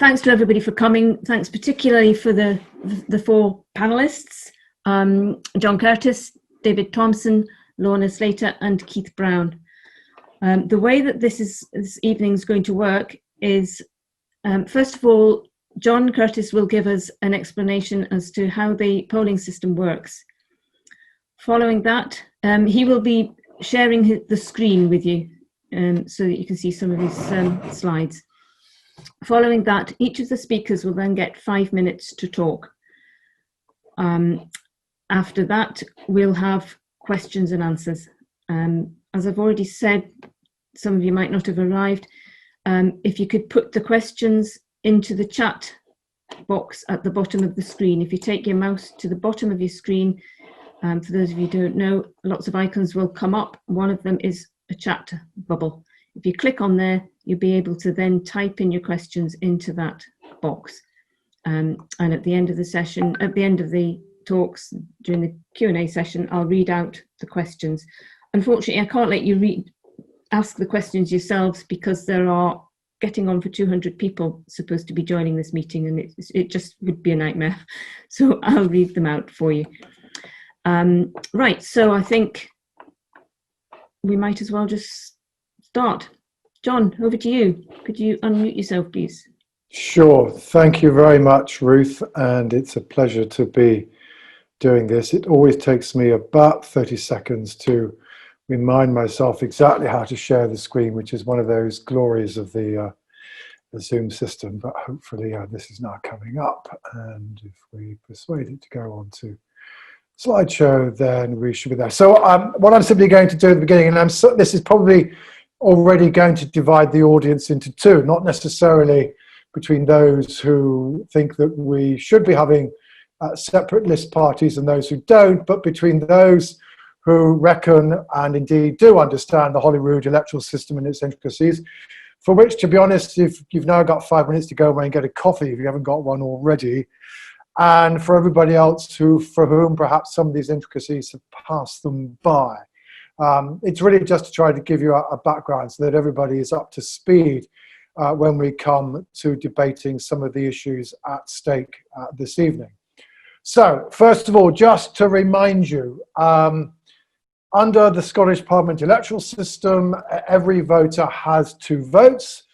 thanks to everybody for coming. Thanks particularly for the four panelists, John Curtis, David Thompson, Lorna Slater and Keith Brown. The way that this evening is going to work is, first of all, John Curtis will give us an explanation as to how the polling system works. Following that, he will be sharing the screen with you so that you can see some of his slides. Following that, each of the speakers will then get 5 minutes to talk. After that, we'll have questions and answers. As I've already said, some of you might not have arrived. If you could put the questions into the chat box at the bottom of the screen. If you take your mouse to the bottom of your screen, for those of you who don't know, lots of icons will come up. One of them is a chat bubble. If you click on there, you'll be able to then type in your questions into that box. And at the end of the session, at the end of the talks, during the Q&A session, I'll read out the questions. Unfortunately, I can't let you ask the questions yourselves because there are getting on for 200 people supposed to be joining this meeting, and it just would be a nightmare. So I'll read them out for you. Right, so I think we might as well just start. John, over to you. Could you unmute yourself, please? Sure. Thank you very much, Ruth, and it's a pleasure to be doing this. It always takes me about 30 seconds to remind myself exactly how to share the screen, which is one of those glories of the Zoom system, but hopefully this is now coming up, and if we persuade it to go on to slideshow, then we should be there. So what I'm simply going to do at the beginning, and this is probably already going to divide the audience into two, not necessarily between those who think that we should be having separate list parties and those who don't, but between those who reckon and indeed do understand the Holyrood electoral system and its intricacies, for which, to be honest, if you've now got 5 minutes to go away and get a coffee if you haven't got one already, and for everybody else for whom perhaps some of these intricacies have passed them by. It's really just to try to give you a background so that everybody is up to speed when we come to debating some of the issues at stake this evening. So, first of all, just to remind you, under the Scottish Parliament electoral system, every voter has 2 votes.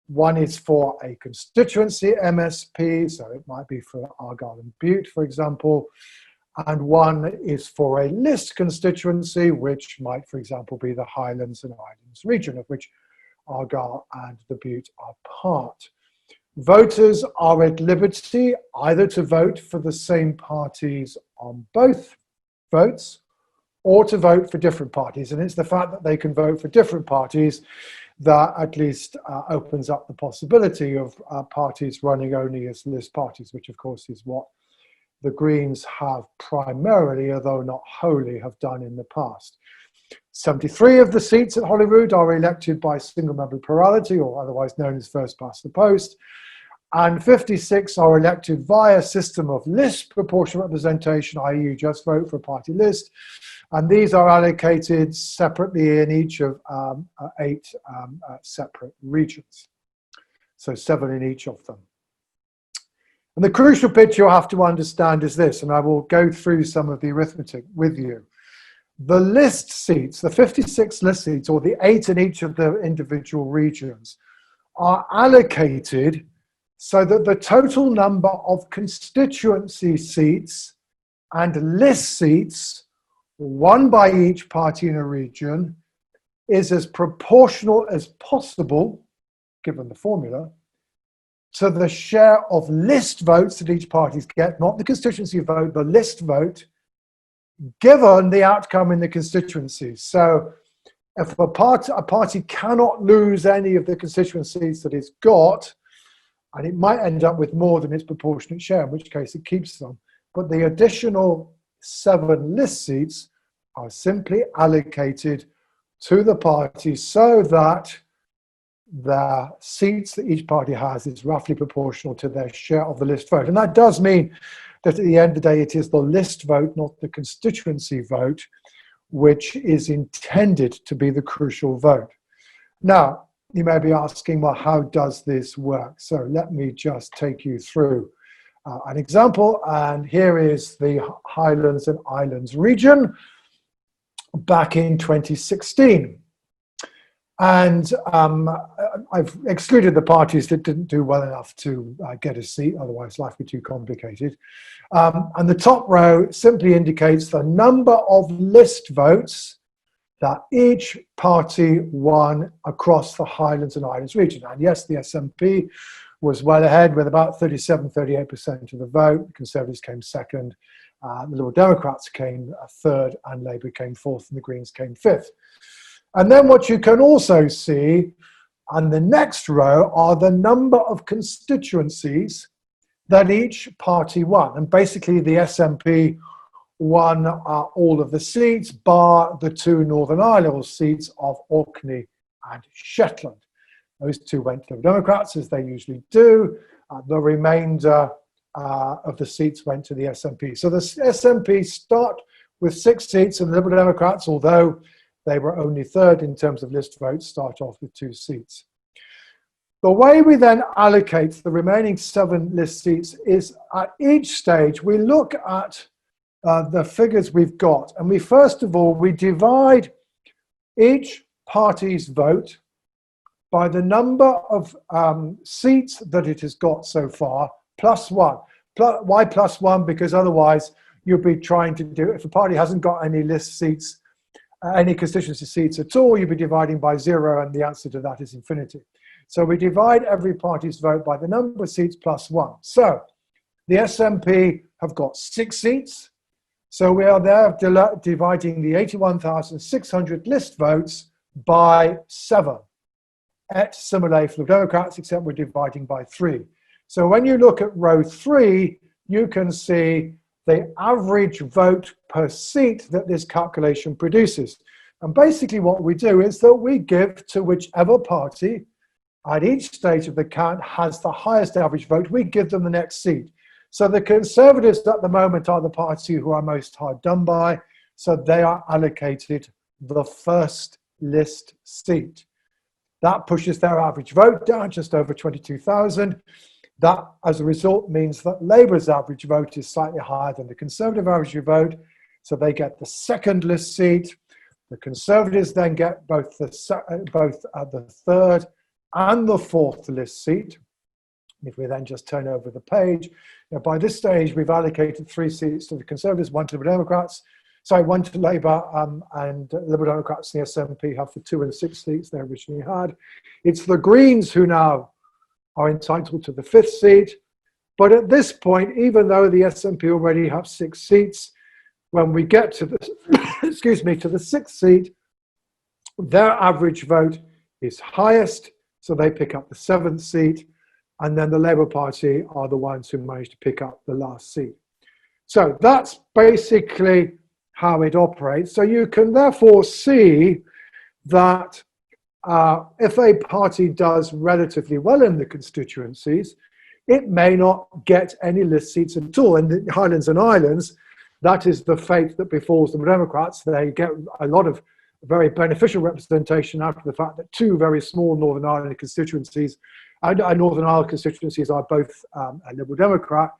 One is for a constituency MSP, so it might be for Argyll and Bute, for example, and one is for a list constituency, which might, for example, be the Highlands and Islands region, of which Argyll and the Bute are part. Voters are at liberty either to vote for the same parties on both votes or to vote for different parties. And it's the fact that they can vote for different parties that at least opens up the possibility of parties running only as list parties, which of course is what the Greens have primarily, although not wholly, have done in the past. 73 of the seats at Holyrood are elected by single-member plurality, or otherwise known as first past the post, and 56 are elected via a system of list proportional representation, i.e. you just vote for a party list, and these are allocated separately in each of 8 separate regions, so 7 in each of them. And the crucial bit you'll have to understand is this, and I will go through some of the arithmetic with you. The list seats, the 56 list seats, or the 8 in each of the individual regions, are allocated so that the total number of constituency seats and list seats, one by each party in a region, is as proportional as possible, given the formula, to the share of list votes that each party gets, not the constituency vote, the list vote, given the outcome in the constituencies. So if a party cannot lose any of the constituencies that it's got, and it might end up with more than its proportionate share, in which case it keeps them, but the additional 7 list seats are simply allocated to the party so that the seats that each party has is roughly proportional to their share of the list vote. And that does mean that at the end of the day, it is the list vote, not the constituency vote, which is intended to be the crucial vote. Now, You may be asking, well, how does this work? So let me just take you through an example. And here is the Highlands and Islands region back in 2016. And I've excluded the parties that didn't do well enough to get a seat, otherwise life would be too complicated. And the top row simply indicates the number of list votes that each party won across the Highlands and Islands region. And yes, the SNP was well ahead with about 37–38% of the vote. The Conservatives came second, the Liberal Democrats came third, and Labour came fourth, and the Greens came fifth. And then what you can also see on the next row are the number of constituencies that each party won. And basically the SNP won all of the seats, bar the two Northern Ireland seats of Orkney and Shetland. Those two went to the Democrats, as they usually do. The remainder of the seats went to the SNP. So the SNP start with 6 seats, and the Liberal Democrats, although they were only third in terms of list votes, start off with 2 seats. The way we then allocate the remaining 7 list seats is at each stage we look at the figures we've got, and we first of all we divide each party's vote by the number of seats that it has got so far plus 1. Why plus 1? Because otherwise you'll be trying to do, if a party hasn't got any list seats, any constituency seats at all, you'll be dividing by 0, and the answer to that is infinity. So we divide every party's vote by the number of seats plus 1. So the SNP have got 6 seats. So we are there dividing the 81,600 list votes by 7. Et similarly for the Democrats, except we're dividing by 3. So when you look at row 3, you can see the average vote per seat that this calculation produces. And basically what we do is that we give to whichever party at each stage of the count has the highest average vote, we give them the next seat. So the Conservatives at the moment are the party who are most hard done by, so they are allocated the first list seat. That pushes their average vote down just over 22,000. That, as a result, means that Labour's average vote is slightly higher than the Conservative average vote, so they get the second list seat. The Conservatives then get both the third and the fourth list seat. If we then just turn over the page, by this stage we've allocated 3 seats to the Conservatives, 1 to the Democrats, 1 to Labour, and Liberal Democrats and the SNP have the 2 and 6 seats they originally had. It's the Greens who now are entitled to the 5th seat, but at this point, even though the SNP already have 6 seats, when we get to the to the 6th seat, their average vote is highest, so they pick up the 7th seat, and then the Labour Party are the ones who managed to pick up the last seat. So that's basically how it operates. So you can therefore see that if a party does relatively well in the constituencies, it may not get any list seats at all. In the Highlands and Islands, that is the fate that befalls the Democrats. They get a lot of very beneficial representation after the fact that 2 very small Northern Ireland constituencies, Northern Ireland constituencies are both a Liberal Democrat.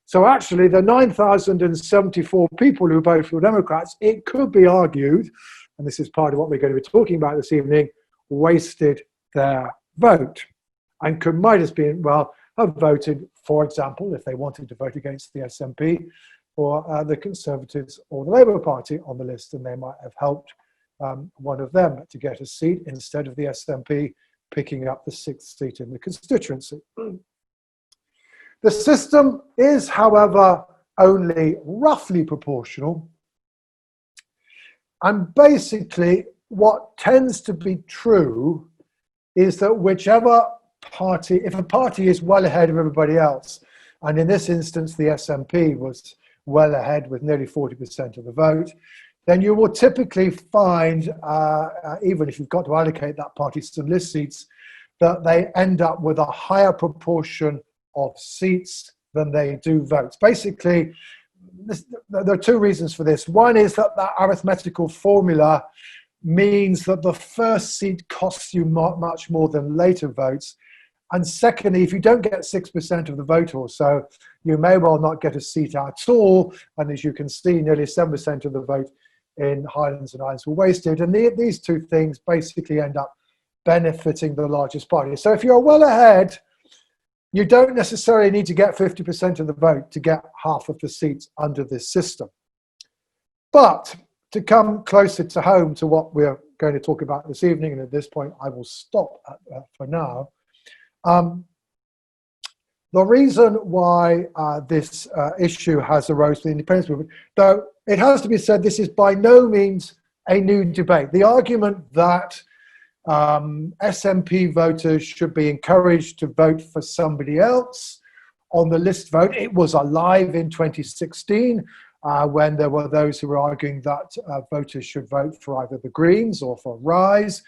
So actually the 9,074 people who vote for Democrats, it could be argued, and this is part of what we're going to be talking about this evening, wasted their vote and might have been, well, have voted, for example, if they wanted to vote against the SNP, for the Conservatives or the Labour Party on the list, and they might have helped one of them to get a seat instead of the SNP picking up the 6th seat in the constituency. The system is, however, only roughly proportional, and basically what tends to be true is that whichever party, if a party is well ahead of everybody else, and in this instance the SNP was well ahead with nearly 40% of the vote, then you will typically find, even if you've got to allocate that party some list seats, that they end up with a higher proportion of seats than they do votes. Basically, there are 2 reasons for this. One is that arithmetical formula means that the first seat costs you much more than later votes. And secondly, if you don't get 6% of the vote or so, you may well not get a seat at all. And as you can see, nearly 7% of the vote in Highlands and Islands were wasted. And these two things basically end up benefiting the largest party. So if you're well ahead, you don't necessarily need to get 50% of the vote to get half of the seats under this system. But to come closer to home to what we're going to talk about this evening, and at this point I will stop for now. The reason why this issue has arose for the independence movement, though it has to be said, this is by no means a new debate. The argument that SNP voters should be encouraged to vote for somebody else on the list vote, it was alive in 2016 when there were those who were arguing that voters should vote for either the Greens or for Rise.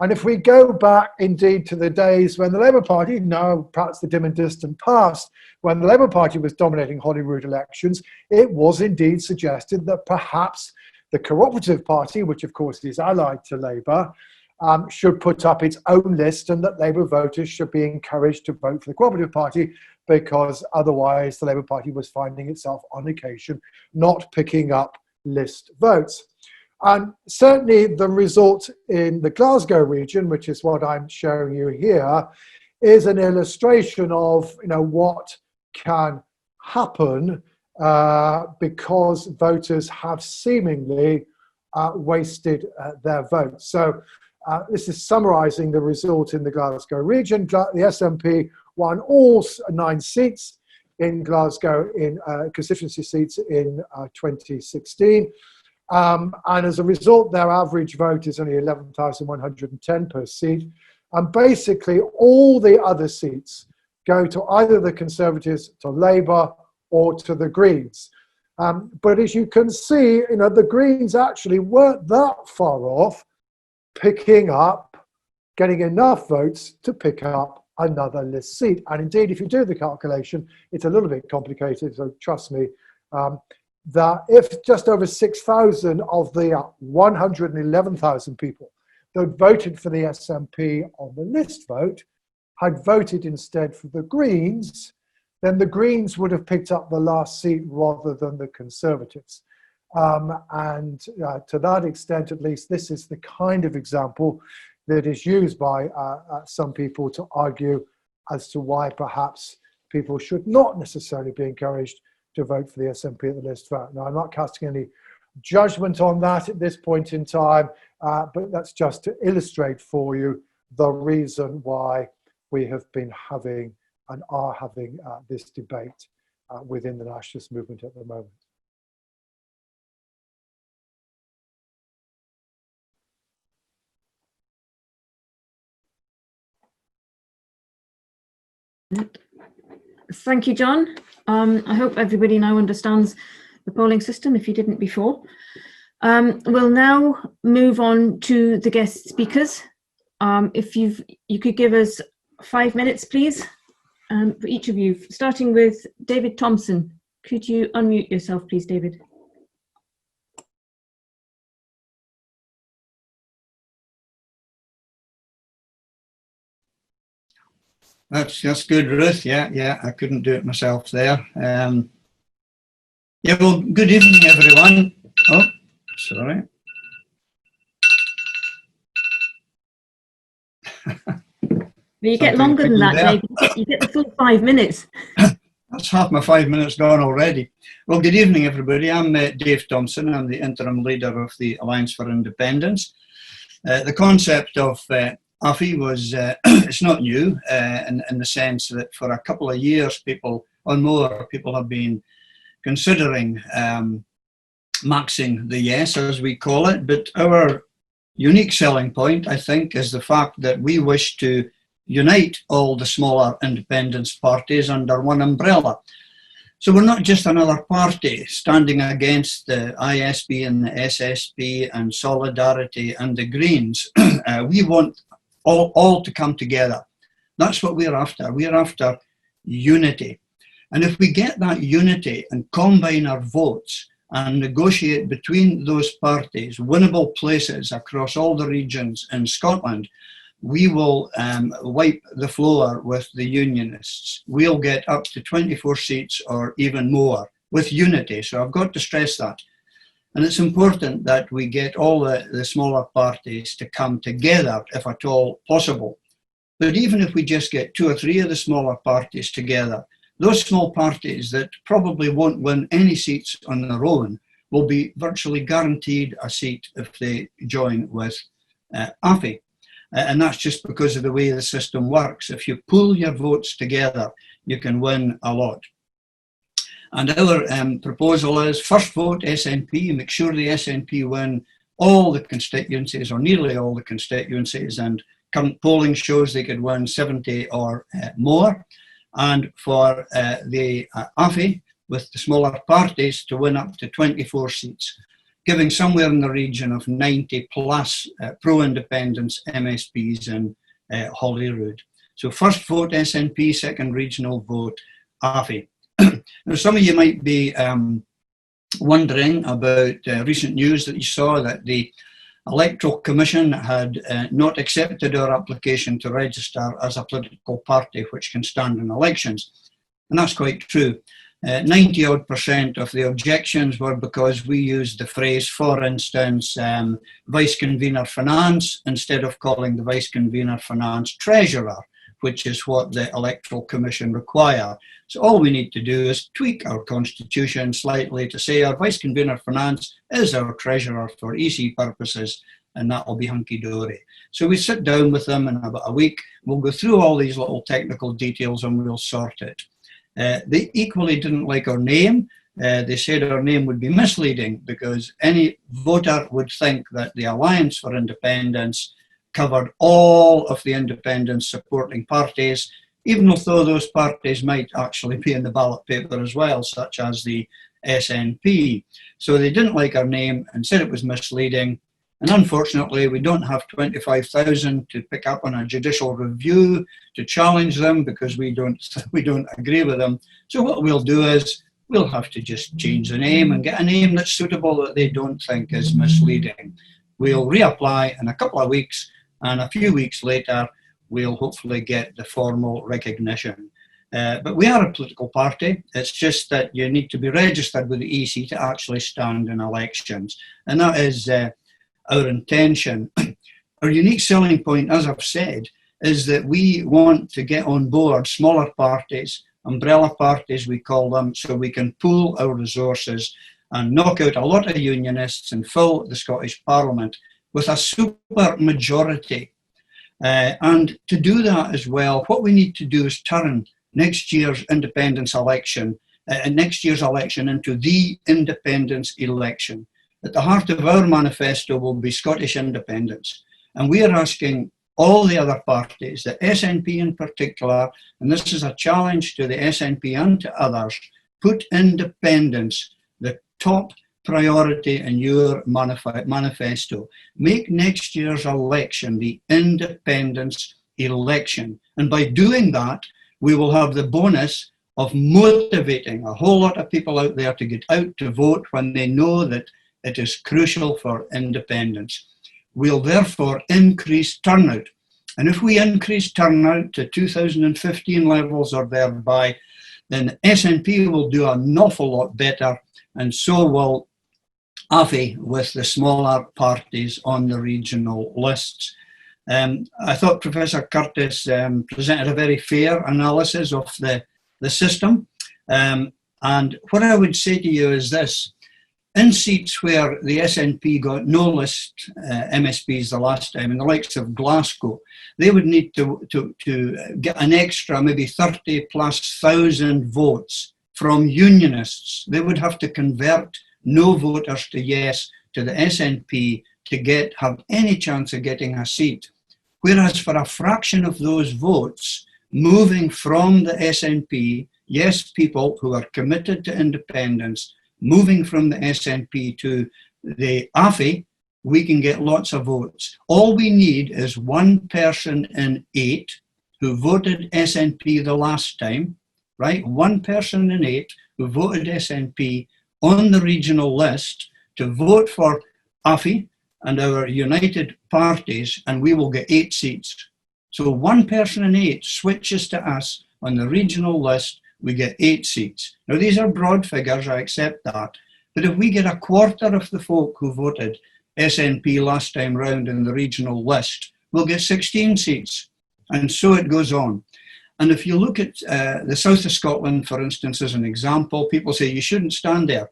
And if we go back indeed to the days when the Labour Party, now perhaps the dim and distant past, when the Labour Party was dominating Holyrood elections, it was indeed suggested that perhaps the Cooperative Party, which of course is allied to Labour, should put up its own list, and that Labour voters should be encouraged to vote for the Cooperative Party, because otherwise the Labour Party was finding itself on occasion not picking up list votes. And certainly the result in the Glasgow region, which is what I'm showing you here, is an illustration of what can happen because voters have seemingly wasted their votes. So this is summarising the result in the Glasgow region. The SNP won all 9 seats in Glasgow in constituency seats in 2016. And as a result, their average vote is only 11,110 per seat. And basically, all the other seats go to either the Conservatives, to Labour, or to the Greens. But as you can see, the Greens actually weren't that far off getting enough votes to pick up another list seat. And indeed, if you do the calculation, it's a little bit complicated, so trust me, that if just over 6,000 of the 111,000 people that voted for the SNP on the list vote had voted instead for the Greens, then the Greens would have picked up the last seat rather than the Conservatives. And to that extent, at least, this is the kind of example that is used by some people to argue as to why perhaps people should not necessarily be encouraged to vote for the SNP at the list vote. Now, I'm not casting any judgment on that at this point in time, but that's just to illustrate for you the reason why we have been having and are having this debate within the nationalist movement at the moment. Thank you, John. I hope everybody now understands the polling system if you didn't before. We'll now move on to the guest speakers. If you could give us 5 minutes, please, for each of you, starting with David Thompson. Could you unmute yourself, please, David? That's good, Ruth. Yeah, I couldn't do it myself there. Yeah, well, good evening, everyone. Oh, sorry. You get longer than that, David. You get the full 5 minutes. That's half my 5 minutes gone already. Well, good evening, everybody. I'm Dave Thompson. I'm the interim leader of the Alliance for Independence. The concept of AFI was, it's not new in the sense that for a couple of years, people have been considering maxing the yes, as we call it. But our unique selling point, I think, is the fact that we wish to unite all the smaller independence parties under one umbrella. So we're not just another party standing against the ISP and the SSP and Solidarity and the Greens. We want all to come together. That's what we're after. We're after unity. And if we get that unity and combine our votes, and negotiate between those parties winnable places across all the regions in Scotland, we will wipe the floor with the unionists. We'll get up to 24 seats or even more with unity. So I've got to stress that. And it's important that we get all the smaller parties to come together if at all possible. But even if we just get 2 or 3 of the smaller parties together, those small parties that probably won't win any seats on their own will be virtually guaranteed a seat if they join with AFI. And that's just because of the way the system works. If you pool your votes together, you can win a lot. And our proposal is first vote SNP, make sure the SNP win all the constituencies or nearly all the constituencies, and current polling shows they could win 70 or more. And for the AFI, with the smaller parties, to win up to 24 seats, giving somewhere in the region of 90 plus pro-independence MSPs in Holyrood. So first vote SNP, second regional vote AFI. Now, some of you might be wondering about recent news that you saw that the Electoral Commission had not accepted our application to register as a political party which can stand in elections. And that's quite true. 90% of the objections were because we used the phrase, for instance, Vice Convener Finance, instead of calling the Vice Convener Finance Treasurer, which is what the Electoral Commission require. So all we need to do is tweak our constitution slightly to say our Vice Convener Finance is our Treasurer for EC purposes, and that will be hunky-dory. So we sit down with them in about a week, we'll go through all these little technical details and we'll sort it. They equally didn't like our name. They said our name would be misleading because any voter would think that the Alliance for Independence covered all of the independence supporting parties, even though those parties might actually be in the ballot paper as well, such as the SNP. So they didn't like our name and said it was misleading. And unfortunately, we don't have 25,000 to pick up on a judicial review to challenge them because we don't agree with them. So what we'll do is we'll have to just change the name and get a name that's suitable that they don't think is misleading. We'll reapply in a couple of weeks, and a few weeks later, we'll hopefully get the formal recognition. But we are a political party. It's just that you need to be registered with the EC to actually stand in elections. And that is our intention. Our unique selling point, as I've said, is that we want to get on board smaller parties, umbrella parties we call them, so we can pool our resources and knock out a lot of unionists and fill the Scottish Parliament with a super majority. And to do that as well, what we need to do is turn next year's independence election, next year's election into the independence election. At the heart of our manifesto will be Scottish independence. And we are asking all the other parties, the SNP in particular, and this is a challenge to the SNP and to others, put independence the top priority in your manifesto. Make next year's election the independence election. And by doing that, we will have the bonus of motivating a whole lot of people out there to get out to vote when they know that it is crucial for independence. We'll therefore increase turnout. And if we increase turnout to 2015 levels or thereby, then SNP will do an awful lot better, and so will AFI with the smaller parties on the regional lists. I thought Professor Curtis presented a very fair analysis of the system. And what I would say to you is this. In seats where the SNP got no list MSPs the last time, in the likes of Glasgow, they would need to get an extra maybe 30,000+ votes from unionists. They would have to convert no voters to yes to the SNP to have any chance of getting a seat. Whereas for a fraction of those votes, moving from the SNP, yes, people who are committed to independence, moving from the SNP to the AFI, we can get lots of votes. All we need is one person in 8 who voted SNP the last time, right? One person in 8 who voted SNP on the regional list to vote for AFI and our united parties, and we will get 8 seats. So 1 person in 8 switches to us on the regional list, we get 8 seats. Now these are broad figures, I accept that, but if we get a quarter of the folk who voted SNP last time round in the regional list, we'll get 16 seats, and so it goes on. And if you look at the south of Scotland, for instance, as an example, people say you shouldn't stand there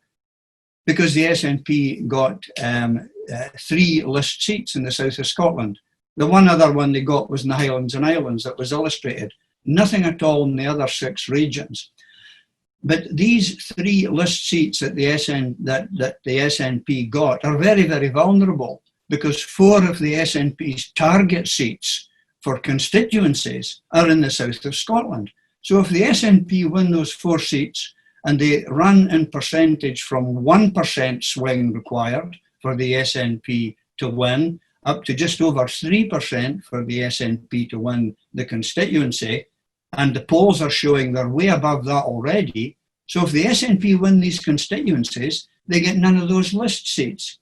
because the SNP got 3 list seats in the south of Scotland. The one other one they got was in the Highlands and Islands that was illustrated. Nothing at all in the other 6 regions. But these 3 list seats that the SNP got are very, very vulnerable because 4 of the SNP's target seats for constituencies are in the south of Scotland. So if the SNP win those 4 seats and they run in percentage from 1% swing required for the SNP to win up to just over 3% for the SNP to win the constituency, and the polls are showing they're way above that already. So if the SNP win these constituencies, they get none of those list seats.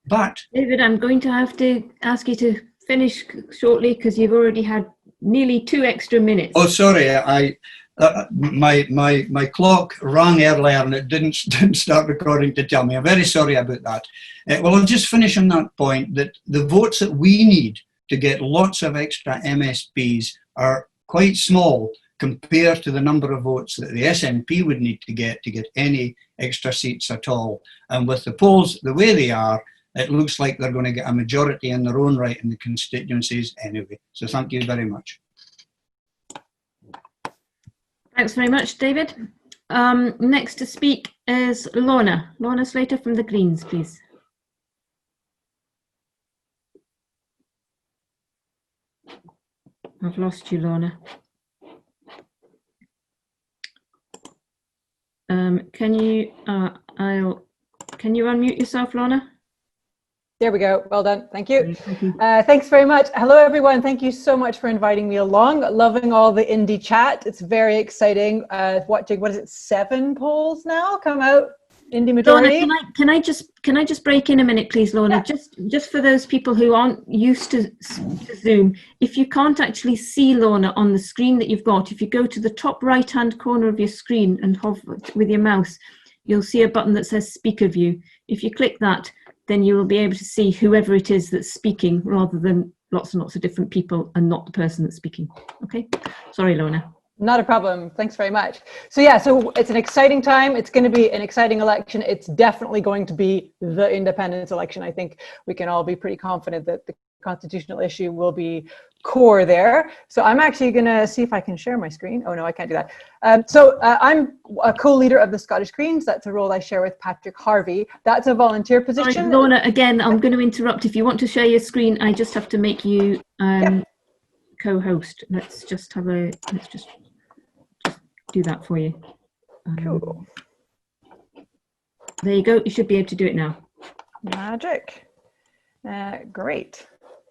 But David, I'm going to have to ask you to finish shortly because you've already had nearly 2 extra minutes. oh, sorry, my clock rang earlier and it didn't start recording to tell me. I'm very sorry about that. Well, I'll just finish on that point that the votes that we need to get lots of extra MSPs are quite small compared to the number of votes that the SNP would need to get any extra seats at all. And with the polls the way they are, it looks like they're going to get a majority in their own right in the constituencies anyway. So thank you very much. Thanks very much, David. Next to speak is Lorna. Lorna Slater from the Greens, please. I've lost you, Lorna. Can you unmute yourself, Lorna? There we go. Well done. Thank you. Thank you. Thanks very much. Hello, everyone. Thank you so much for inviting me along. Loving all the indie chat. It's very exciting. Watching, what is it, 7 polls now come out? Indie majority. Lorna, can I just break in a minute, please, Lorna? Yeah. Just for those people who aren't used to Zoom, if you can't actually see Lorna on the screen that you've got, if you go to the top right-hand corner of your screen and hover with your mouse, you'll see a button that says Speaker View. If you click that, then you will be able to see whoever it is that's speaking rather than lots and lots of different people and not the person that's speaking. Okay? Sorry, Lorna. Not a problem. Thanks very much. So yeah, so it's an exciting time. It's going to be an exciting election. It's definitely going to be the independence election. I think we can all be pretty confident that the constitutional issue will be core there. So I'm actually going to see if I can share my screen. Oh no, I can't do that. I'm a co-leader of the Scottish Greens. That's a role I share with Patrick Harvey. That's a volunteer position. Sorry, Lorna, again, I'm going to interrupt. If you want to share your screen, I just have to make you co-host. Let's just do that for you. Cool. There you go. You should be able to do it now. Magic. Great.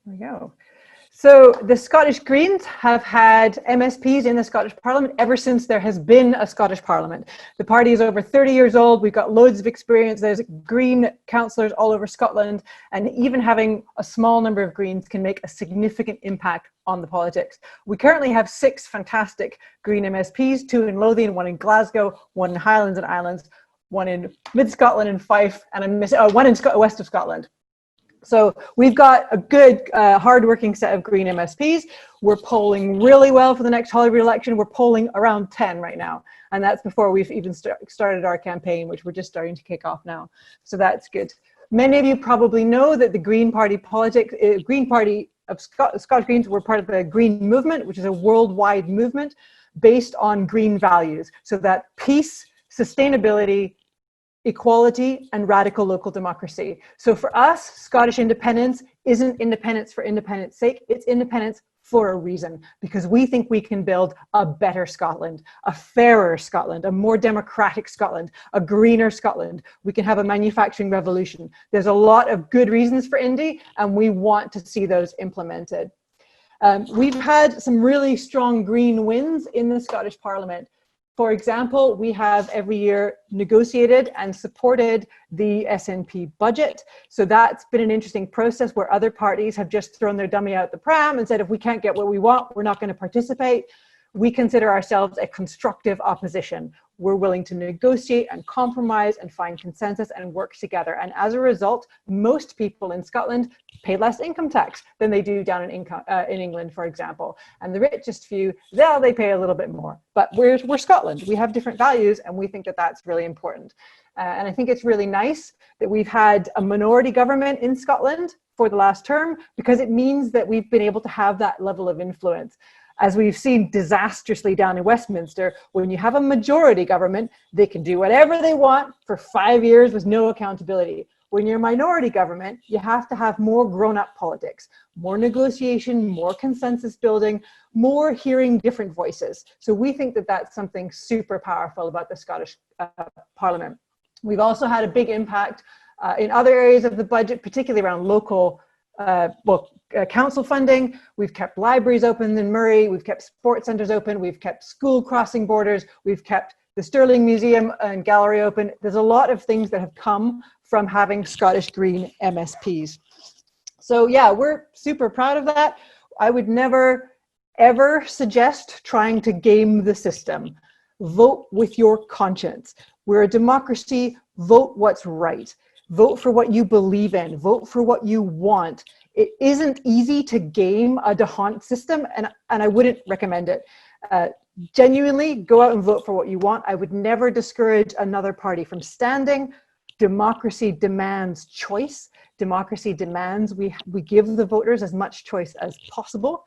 There we go. So the Scottish Greens have had MSPs in the Scottish Parliament ever since there has been a Scottish Parliament. The party is over 30 years old. We've got loads of experience. There's Green councillors all over Scotland, and even having a small number of Greens can make a significant impact on the politics. We currently have 6 fantastic Green MSPs, 2 in Lothian, 1 in Glasgow, 1 in Highlands and Islands, 1 in Mid-Scotland and Fife, and 1 in west of Scotland. So we've got a good, hard-working set of Green MSPs. We're polling really well for the next Holyrood election. We're polling around 10 right now. And that's before we've even started our campaign, which we're just starting to kick off now. So that's good. Many of you probably know that the Green Party politics, Green Party of Scottish Greens, were part of the Green Movement, which is a worldwide movement based on green values. So that peace, sustainability, equality, and radical local democracy. So for us, Scottish independence isn't independence for independence sake, it's independence for a reason, because we think we can build a better Scotland, a fairer Scotland, a more democratic Scotland, a greener Scotland. We can have a manufacturing revolution. There's a lot of good reasons for Indie, and we want to see those implemented. We've had some really strong green wins in the Scottish Parliament. For example, we have every year negotiated and supported the SNP budget. So that's been an interesting process where other parties have just thrown their dummy out the pram and said, if we can't get what we want, we're not going to participate. We consider ourselves a constructive opposition. We're willing to negotiate and compromise and find consensus and work together. And as a result, most people in Scotland pay less income tax than they do down in England, for example. And the richest few, well, they pay a little bit more. But we're Scotland. We have different values, and we think that that's really important. And I think it's really nice that we've had a minority government in Scotland for the last term, because it means that we've been able to have that level of influence. As we've seen disastrously down in Westminster, when you have a majority government, they can do whatever they want for 5 years with no accountability. When you're a minority government, you have to have more grown-up politics, more negotiation, more consensus building, more hearing different voices. So we think that that's something super powerful about the Scottish Parliament. We've also had a big impact in other areas of the budget, particularly around local council funding. We've kept libraries open in Murray, we've kept sports centres open, we've kept school crossing borders, we've kept the Stirling Museum and Gallery open. There's a lot of things that have come from having Scottish Green MSPs. So yeah, we're super proud of that. I would never, ever suggest trying to game the system. Vote with your conscience. We're a democracy, vote what's right. Vote for what you believe in, vote for what you want. It isn't easy to game a D'Hondt system, and I wouldn't recommend it. Genuinely, go out and vote for what you want. I would never discourage another party from standing. Democracy demands choice. Democracy demands we give the voters as much choice as possible.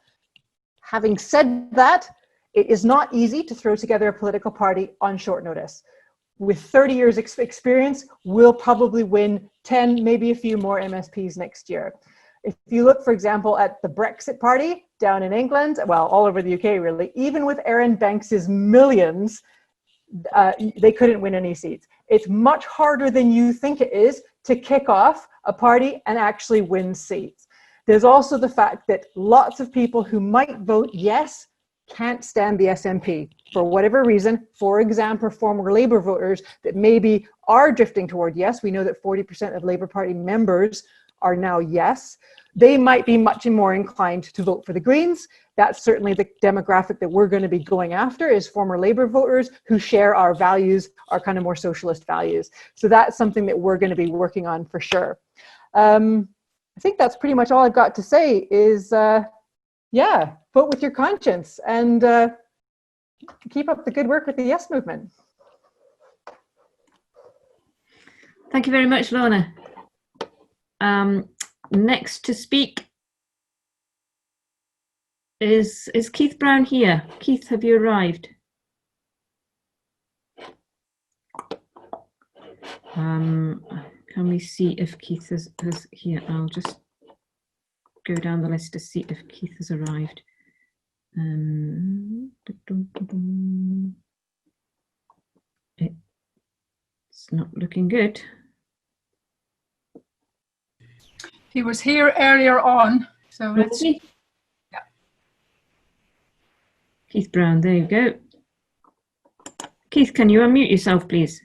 Having said that, it is not easy to throw together a political party on short notice. With 30 years experience, we'll probably win 10, maybe a few more MSPs next year. If you look, for example, at the Brexit Party down in England, well, all over the UK really, even with Arron Banks's millions, they couldn't win any seats. It's much harder than you think it is to kick off a party and actually win seats. There's also the fact that lots of people who might vote yes can't stand the SNP for whatever reason. For example, former Labour voters that maybe are drifting toward yes. We know that 40% of Labour Party members are now yes. They might be much more inclined to vote for the Greens. That's certainly the demographic that we're going to be going after, is former Labour voters who share our values, our kind of more socialist values. So that's something that we're going to be working on for sure. I think that's pretty much all I've got to say is, yeah, vote with your conscience and keep up the good work with the Yes movement. Thank you very much, Lorna. Next to speak is Keith Brown here. Keith, have you arrived? Can we see if Keith is here? I'll just go down the list to see if Keith has arrived. It's not looking good. He was here earlier on, so let's see. Yeah. Keith Brown, there you go. Keith, can you unmute yourself, please?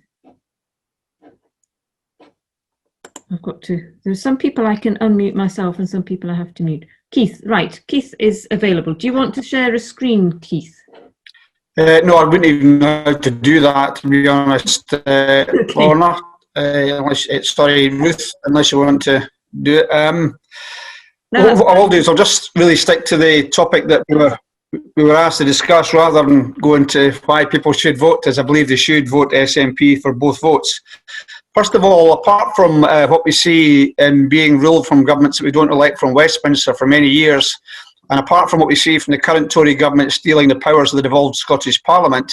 I've got to, there's some people I can unmute myself and some people I have to mute. Keith, right, Keith is available. Do you want to share a screen, Keith? No, I wouldn't even know how to do that, to be honest, Lorna. Sorry, Ruth, unless you want to do it. No, what I'll do is I'll just really stick to the topic that we were asked to discuss, rather than go into why people should vote, as I believe they should vote SNP for both votes. First of all, apart from what we see in being ruled from governments that we don't elect from Westminster for many years, and apart from what we see from the current Tory government stealing the powers of the devolved Scottish Parliament,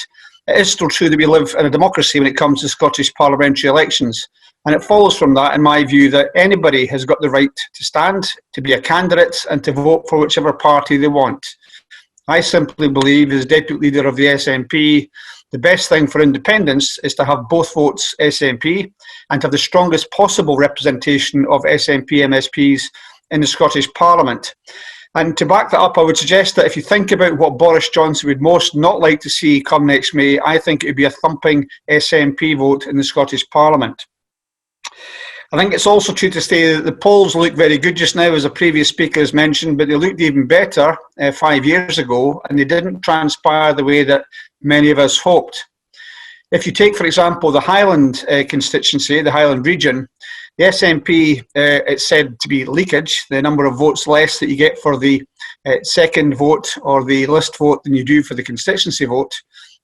it is still true that we live in a democracy when it comes to Scottish parliamentary elections. And it follows from that, in my view, that anybody has got the right to stand, to be a candidate, and to vote for whichever party they want. I simply believe, as Deputy Leader of the SNP, the best thing for independence is to have both votes SNP and to have the strongest possible representation of SNP MSPs in the Scottish Parliament. And to back that up, I would suggest that if you think about what Boris Johnson would most not like to see come next May, I think it would be a thumping SNP vote in the Scottish Parliament. I think it's also true to say that the polls look very good just now, as a previous speaker has mentioned, but they looked even better 5 years ago, and they didn't transpire the way that many of us hoped. If you take, for example, the Highland constituency, the Highland region, the SNP, it's said to be leakage, the number of votes less that you get for the second vote or the list vote than you do for the constituency vote.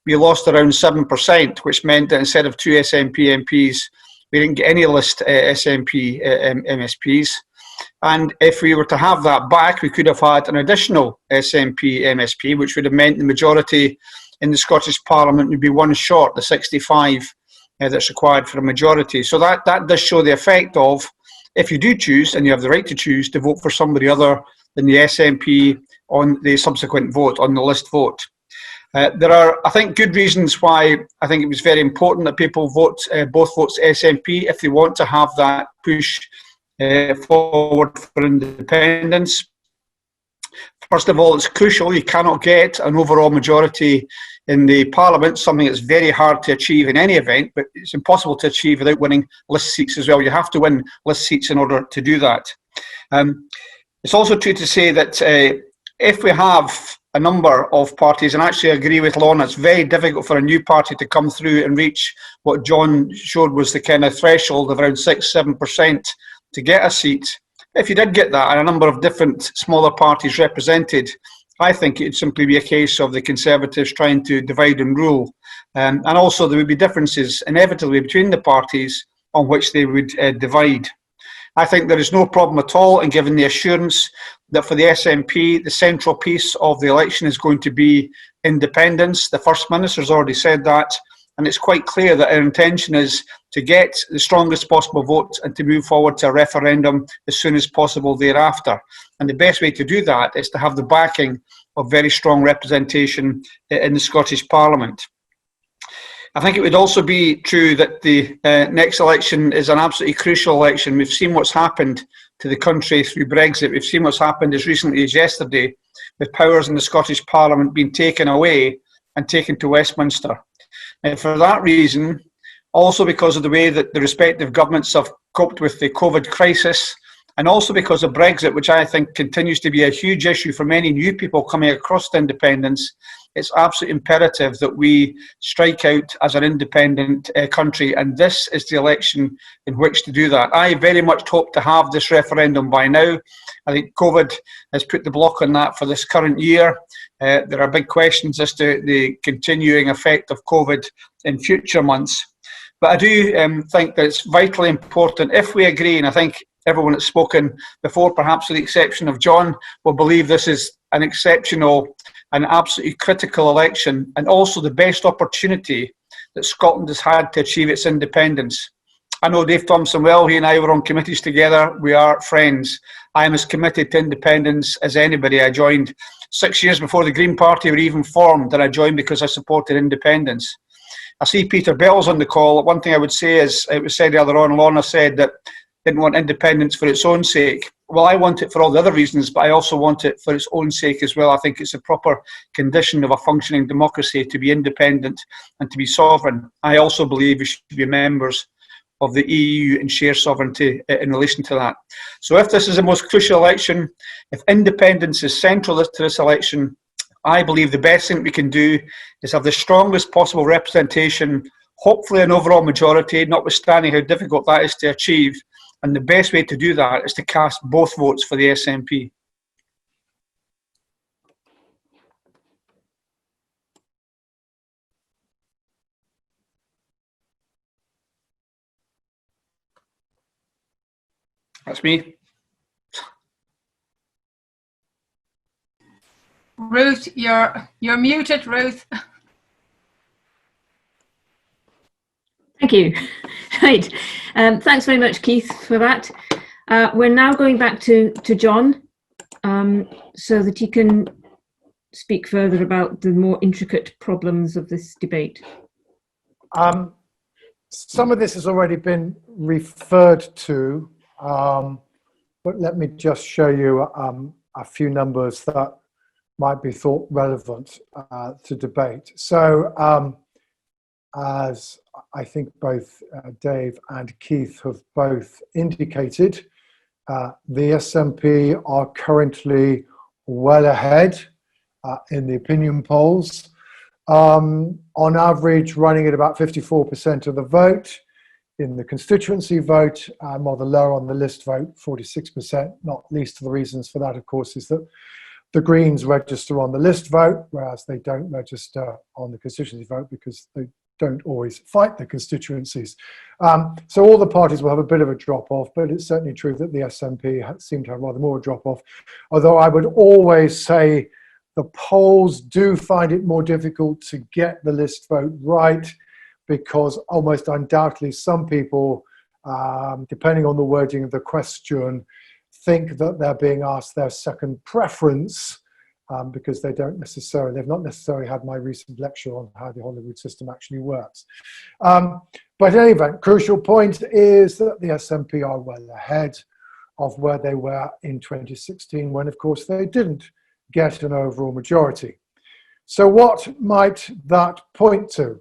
We lost around 7%, which meant that instead of 2 SNP MPs, we didn't get any list SNP MSPs. And if we were to have that back, we could have had an additional SNP MSP, which would have meant the majority in the Scottish Parliament would be one short, the 65 that's required for a majority. So that does show the effect of, if you do choose, and you have the right to choose, to vote for somebody other than the SNP on the subsequent vote, on the list vote. There are, I think, good reasons why I think it was very important that people vote both votes SNP if they want to have that push forward for independence. First of all, it's crucial. You cannot get an overall majority in the Parliament, something that's very hard to achieve in any event, but it's impossible to achieve without winning list seats as well. You have to win list seats in order to do that. It's also true to say that if we have a number of parties, and actually I agree with Lorna, it's very difficult for a new party to come through and reach what John showed was the kind of threshold of around 6-7% to get a seat. If you did get that and a number of different smaller parties represented, I think it would simply be a case of the Conservatives trying to divide and rule. And also there would be differences inevitably between the parties on which they would divide. I think there is no problem at all in giving the assurance that for the SNP, the central piece of the election is going to be independence. The First Minister has already said that, and it's quite clear that our intention is to get the strongest possible vote and to move forward to a referendum as soon as possible thereafter. And the best way to do that is to have the backing of very strong representation in the Scottish Parliament. I think it would also be true that the next election is an absolutely crucial election. We've seen what's happened to the country through Brexit. We've seen what's happened as recently as yesterday, with powers in the Scottish Parliament being taken away and taken to Westminster. And for that reason, also because of the way that the respective governments have coped with the COVID crisis, and also because of Brexit, which I think continues to be a huge issue for many new people coming across to independence, it's absolutely imperative that we strike out as an independent country, and this is the election in which to do that. I very much hope to have this referendum by now. I think COVID has put the block on that for this current year. There are big questions as to the continuing effect of COVID in future months. But I do think that it's vitally important, if we agree, and I think everyone that's spoken before, perhaps with the exception of John, will believe this is an exceptional and absolutely critical election, and also the best opportunity that Scotland has had to achieve its independence. I know Dave Thompson well. He and I were on committees together. We are friends. I am as committed to independence as anybody. I joined 6 years before the Green Party were even formed, and I joined because I supported independence. I see Peter Bell's on the call. One thing I would say is, it was said earlier on, Lorna said that didn't want independence for its own sake. Well, I want it for all the other reasons, but I also want it for its own sake as well. I think it's a proper condition of a functioning democracy to be independent and to be sovereign. I also believe we should be members of the EU and share sovereignty in relation to that. So if this is the most crucial election, if independence is central to this election, I believe the best thing we can do is have the strongest possible representation, hopefully an overall majority, notwithstanding how difficult that is to achieve. And the best way to do that is to cast both votes for the SNP. That's me. Ruth, you're muted, Ruth. Thank you. Right. Thanks very much, Keith, for that. We're now going back to John so that he can speak further about the more intricate problems of this debate. Some of this has already been referred to, but let me just show you a few numbers that might be thought relevant to debate. So as I think both Dave and Keith have both indicated, the SNP are currently well ahead in the opinion polls, on average running at about 54% of the vote. In the constituency vote, rather lower on the list vote, 46%. Not least of the reasons for that, of course, is that the Greens register on the list vote, whereas they don't register on the constituency vote because they don't always fight the constituencies. So all the parties will have a bit of a drop-off, but it's certainly true that the SNP seem to have rather more drop-off. Although I would always say the polls do find it more difficult to get the list vote right, because almost undoubtedly some people, depending on the wording of the question, think that they're being asked their second preference, because they've not necessarily had my recent lecture on how the Holyrood system actually works. But in any event, crucial point is that the SNP are well ahead of where they were in 2016, when of course they didn't get an overall majority. So what might that point to?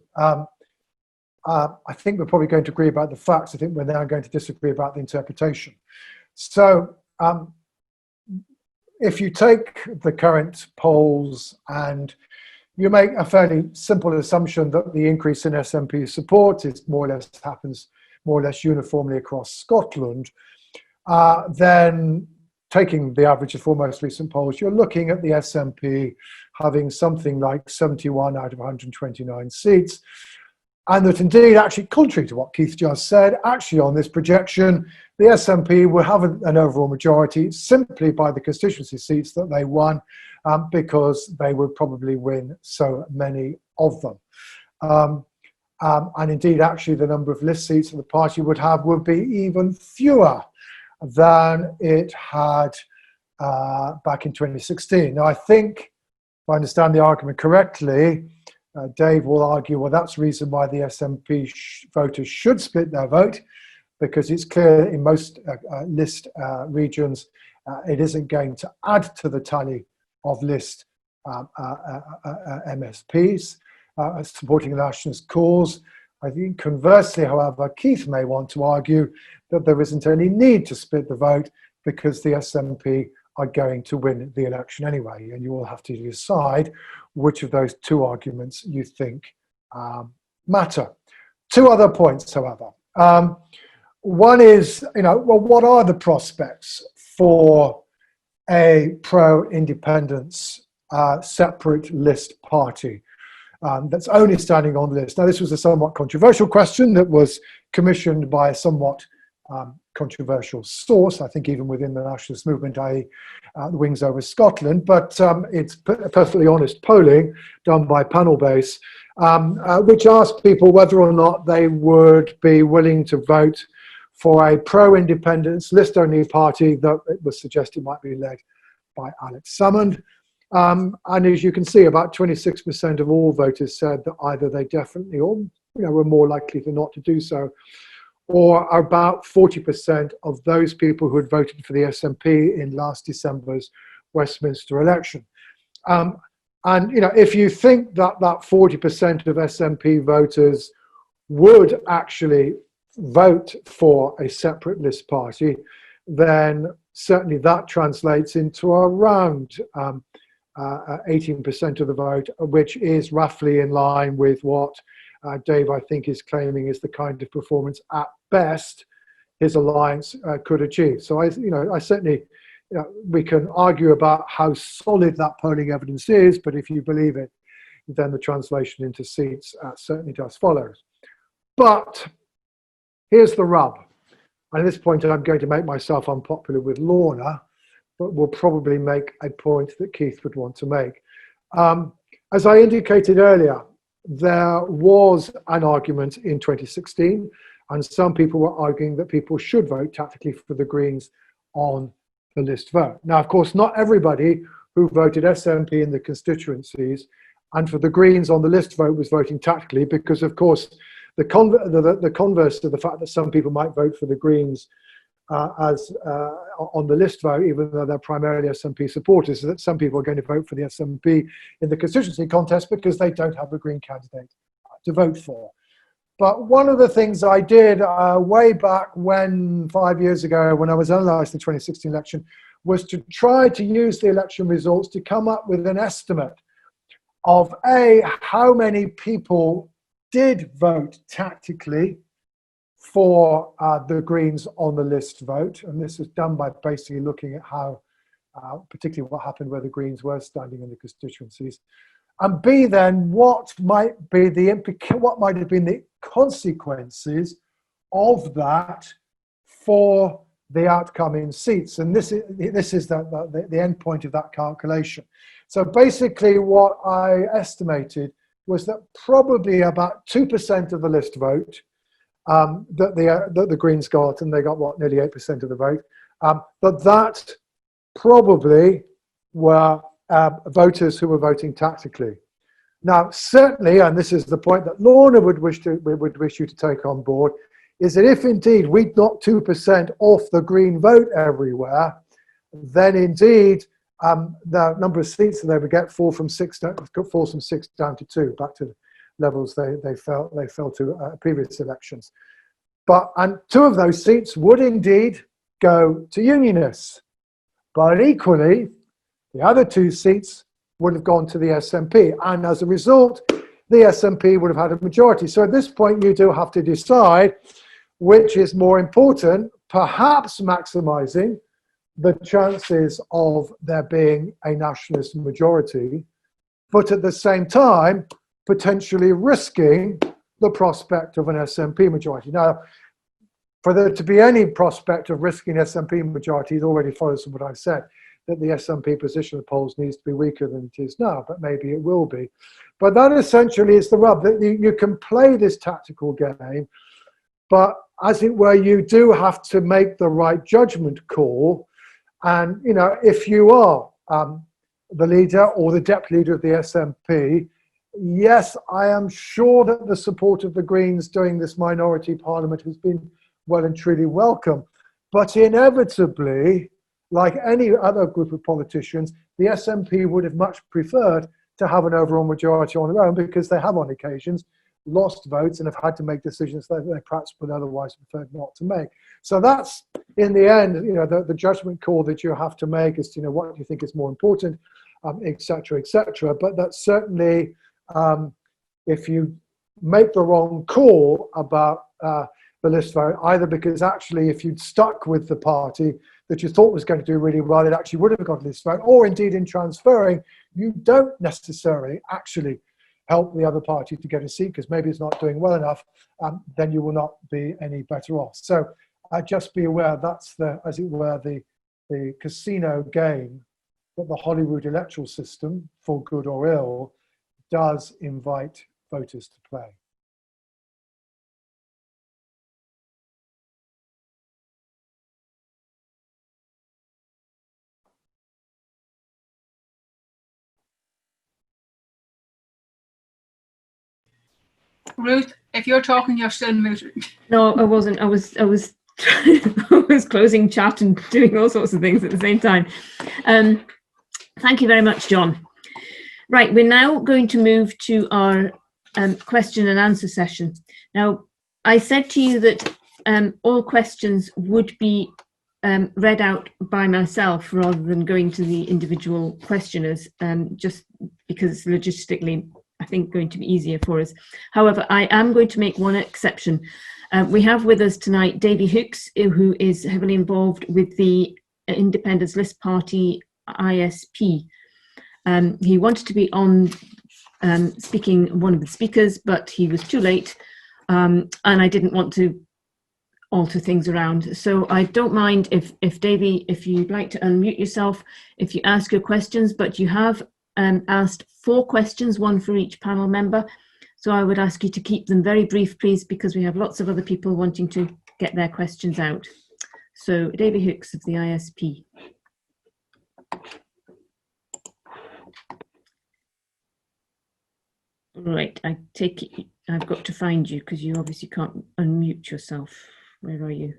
I think we're probably going to agree about the facts. I think we're now going to disagree about the interpretation. So if you take the current polls and you make a fairly simple assumption that the increase in SNP support is happens more or less uniformly across Scotland, then taking the average of 4 most recent polls, you're looking at the SNP having something like 71 out of 129 seats. And that indeed, actually, contrary to what Keith just said, actually on this projection, the SNP will have an overall majority simply by the constituency seats that they won, because they would probably win so many of them. And indeed, actually, the number of list seats that the party would have would be even fewer than it had back in 2016. Now, I think, if I understand the argument correctly, Dave will argue, well, that's the reason why the SNP voters should split their vote, because it's clear in most list regions it isn't going to add to the tally of list MSPs supporting the nationalist cause. I think conversely, however, Keith may want to argue that there isn't any need to split the vote because the SNP are going to win the election anyway, and you will have to decide which of those two arguments you think matter. Two other points, however. One is, well, what are the prospects for a pro-independence separate list party that's only standing on the list? Now, this was a somewhat controversial question that was commissioned by a somewhat controversial source, I think even within the nationalist movement, i.e. the Wings Over Scotland, but it's perfectly honest polling done by Panel Base, which asked people whether or not they would be willing to vote for a pro-independence list-only party that it was suggested might be led by Alex Salmond. And as you can see, about 26% of all voters said that either they definitely or were more likely than not to do so, or about 40% of those people who had voted for the SNP in last December's Westminster election. And if you think that that 40% of SNP voters would actually vote for a separate list party, then certainly that translates into around 18% of the vote, which is roughly in line with what Dave, I think, is claiming is the kind of performance at best his alliance could achieve. So I certainly, we can argue about how solid that polling evidence is, but if you believe it, then the translation into seats certainly does follow. But here's the rub. And at this point, I'm going to make myself unpopular with Lorna, but will probably make a point that Keith would want to make. As I indicated earlier, there was an argument in 2016, and some people were arguing that people should vote tactically for the Greens on the list vote. Now, of course, not everybody who voted SNP in the constituencies and for the Greens on the list vote was voting tactically, because, of course, the converse to the fact that some people might vote for the Greens on the list vote, even though they're primarily SNP supporters, so that some people are going to vote for the SNP in the constituency contest because they don't have a Green candidate to vote for. But one of the things I did way back when, 5 years ago, when I was analysing the 2016 election, was to try to use the election results to come up with an estimate of how many people did vote tactically for the Greens on the list vote. And this is done by basically looking at how, particularly what happened where the Greens were standing in the constituencies. And B, then, what might have been the consequences of that for the outcome in seats. And this is the end point of that calculation. So basically what I estimated was that probably about 2% of the list vote that the Greens got, and they got, what, nearly 8% of the vote, but that probably were voters who were voting tactically. Now, certainly, and this is the point that Lorna would wish you to take on board, is that if indeed we knock 2% off the Green vote everywhere, then indeed the number of seats that they would get falls from 6 down to 2, back to the levels they fell to previous elections. And 2 of those seats would indeed go to Unionists, but equally, the other 2 seats would have gone to the SNP, and as a result, the SNP would have had a majority. So at this point, you do have to decide which is more important, perhaps maximising the chances of there being a nationalist majority, but at the same time, potentially risking the prospect of an SNP majority. Now, for there to be any prospect of risking SNP majority, it already follows from what I've said, that the SNP position of the polls needs to be weaker than it is now, but maybe it will be. But that essentially is the rub, that you can play this tactical game, but as it were, you do have to make the right judgment call. And, you know, if you are the leader or the deputy leader of the SNP, yes, I am sure that the support of the Greens during this minority parliament has been well and truly welcome. But inevitably, like any other group of politicians, the SNP would have much preferred to have an overall majority on their own, because they have on occasions lost votes and have had to make decisions that they perhaps would otherwise prefer not to make. So that's, in the end, you know, the judgment call that you have to make as to, you know, what do you think is more important, et cetera, et cetera. But that's certainly, if you make the wrong call about the list vote, either because actually if you'd stuck with the party that you thought was going to do really well, it actually would have got a list vote, or indeed in transferring, you don't necessarily actually help the other party to get a seat because maybe it's not doing well enough, then you will not be any better off. So just be aware that's the, as it were, the casino game that the Holyrood electoral system, for good or ill, does invite voters to play. Ruth, if you're talking, you're still muted. No, I wasn't. I was I was closing chat and doing all sorts of things at the same time. Thank you very much, John. Right, we're now going to move to our question and answer session. Now, I said to you that all questions would be read out by myself rather than going to the individual questioners, just because logistically, I think, going to be easier for us. However, I am going to make one exception. We have with us tonight Davy Hooks, who is heavily involved with the Independence List Party ISP. He wanted to be on speaking, one of the speakers, but he was too late, and I didn't want to alter things around. So I don't mind if Davy, if you'd like to unmute yourself, if you ask your questions, but you have asked 4 questions, 1 for each panel member. So I would ask you to keep them very brief, please, because we have lots of other people wanting to get their questions out. So Davy Hooks of the ISP. Right, I take it I've got to find you because you obviously can't unmute yourself. Where are you?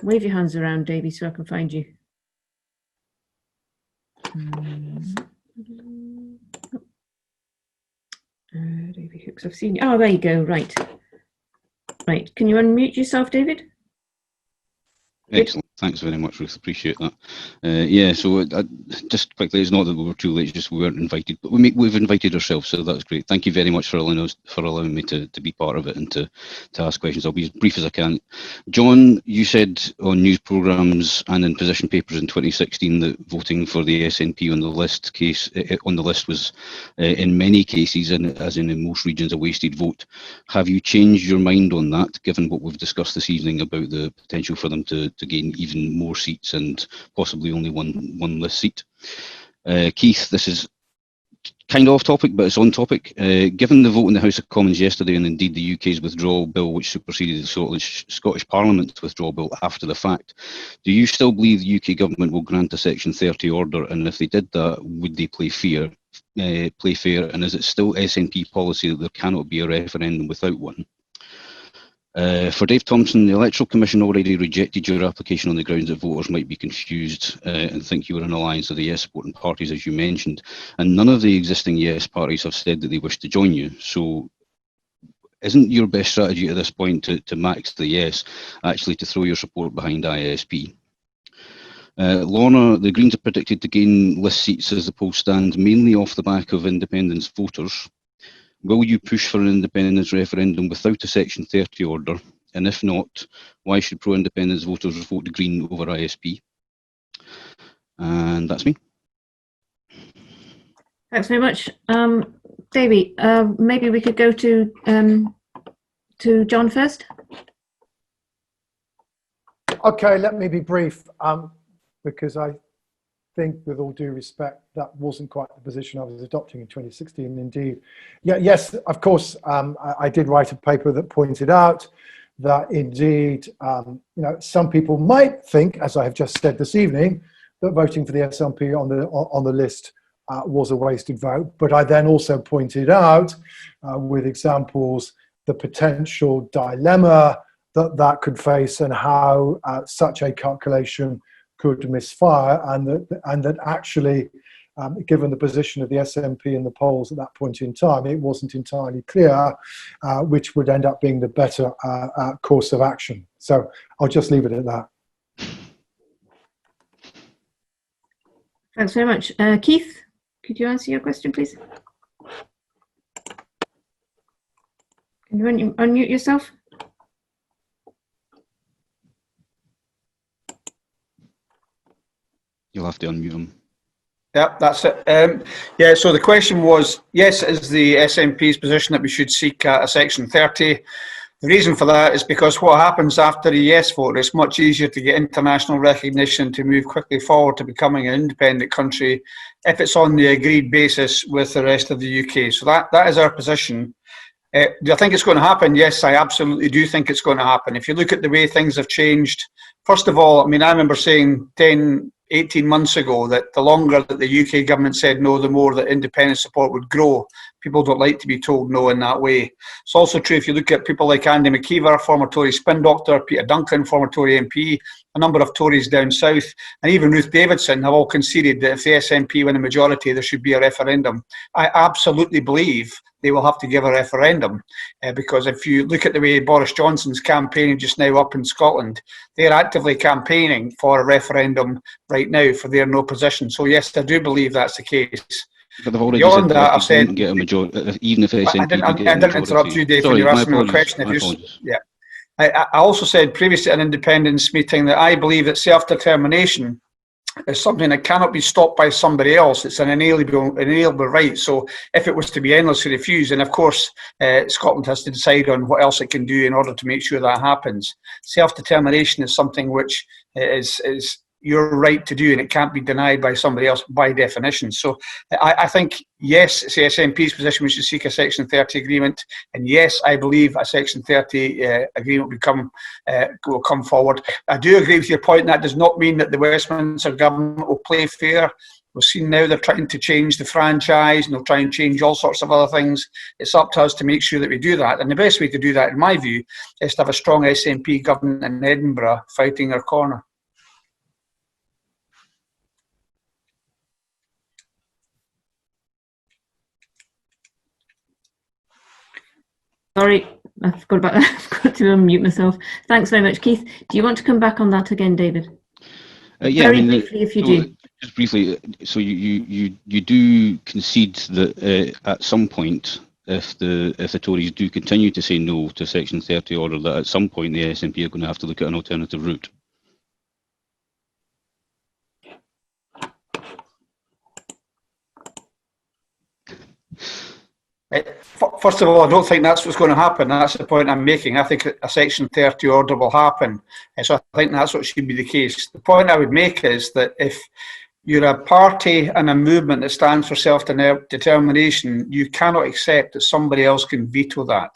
Wave your hands around, Davy, so I can find you. Davy Hooks, I've seen you. Oh, there you go. Right. Right. Can you unmute yourself, David? Excellent. Thanks very much, Ruth. Appreciate that. Yeah, so just quickly, it's not that we were too late, it's just we weren't invited, but we've invited ourselves, so that's great. Thank you very much for allowing me to be part of it and to ask questions. I'll be as brief as I can. John, you said on news programmes and in position papers in 2016 that voting for the SNP on the list was in many cases, and as in most regions, a wasted vote. Have you changed your mind on that, given what we've discussed this evening about the potential for them to gain even more seats and possibly only one list seat? Keith, this is kind of off topic, but it's on topic. Given the vote in the House of Commons yesterday, and indeed the UK's withdrawal bill, which superseded the Scottish Parliament's withdrawal bill after the fact, do you still believe the UK government will grant a Section 30 order? And if they did that, would they play fair? And is it still SNP policy that there cannot be a referendum without one? For Dave Thompson, the Electoral Commission already rejected your application on the grounds that voters might be confused and think you were an alliance of the yes supporting parties, as you mentioned. And none of the existing yes parties have said that they wish to join you. So isn't your best strategy at this point to max the yes, actually to throw your support behind ISP? Lorna, the Greens are predicted to gain list seats as the polls stand, mainly off the back of independence voters. Will you push for an independence referendum without a Section 30 order? And if not, why should pro-independence voters vote Green over ISP? And that's me. Thanks very much. Davy, maybe we could go to John first. Okay, let me be brief, because I think, with all due respect, that wasn't quite the position I was adopting in 2016. Indeed, yes, of course, I did write a paper that pointed out that indeed, some people might think, as I have just said this evening, that voting for the SNP on the list was a wasted vote. But I then also pointed out, with examples, the potential dilemma that could face and how such a calculation could misfire, and that actually, given the position of the SNP in the polls at that point in time, it wasn't entirely clear which would end up being the better course of action. So I'll just leave it at that. Thanks very much. Keith, could you answer your question, please? Can you unmute yourself? You'll have to unmute him. Yeah, that's it. Yeah, so the question was, yes, is the SNP's position that we should seek a Section 30? The reason for that is because what happens after a yes vote, it's much easier to get international recognition to move quickly forward to becoming an independent country if it's on the agreed basis with the rest of the UK. So that is our position. Do I think it's going to happen? Yes, I absolutely do think it's going to happen. If you look at the way things have changed, first of all, I mean, I remember saying 18 months ago that the longer that the UK government said no, the more that independent support would grow. People don't like to be told no in that way. It's also true if you look at people like Andy McKeever, former Tory spin doctor, Peter Duncan, former Tory MP, a number of Tories down south, and even Ruth Davidson have all conceded that if the SNP win a majority, there should be a referendum. I absolutely believe they will have to give a referendum, because if you look at the way Boris Johnson's campaigning just now up in Scotland, they're actively campaigning for a referendum right now for their no position. So yes, I do believe that's the case. But they've already Beyond said that, I've said, get a majority, even if SNP I didn't interrupt you, Dave, Sorry, when you were asking me a apologies, question. Yeah. I also said previously at an independence meeting that I believe that self-determination is something that cannot be stopped by somebody else. It's an inalienable right. So if it was to be endlessly refused, and of course Scotland has to decide on what else it can do in order to make sure that happens. Self-determination is something which is your right to do, and it can't be denied by somebody else by definition. So I think, yes, it's the SNP's position we should seek a Section 30 agreement, and yes, I believe a Section 30 agreement will come forward. I do agree with your point, and that does not mean that the Westminster government will play fair. We've seen now they're trying to change the franchise and they'll try and change all sorts of other things. It's up to us to make sure that we do that. And the best way to do that, in my view, is to have a strong SNP government in Edinburgh fighting our corner. Sorry, I forgot about that. I forgot to unmute myself. Thanks very much, Keith. Do you want to come back on that again, David? Yeah, Very briefly, if you do. Just briefly, so you do concede that at some point, if the Tories do continue to say no to Section 30 order, that at some point the SNP are going to have to look at an alternative route. First of all, I don't think that's what's going to happen. That's the point I'm making. I think a Section 30 order will happen. And so I think that's what should be the case. The point I would make is that if you're a party and a movement that stands for self-determination, you cannot accept that somebody else can veto that.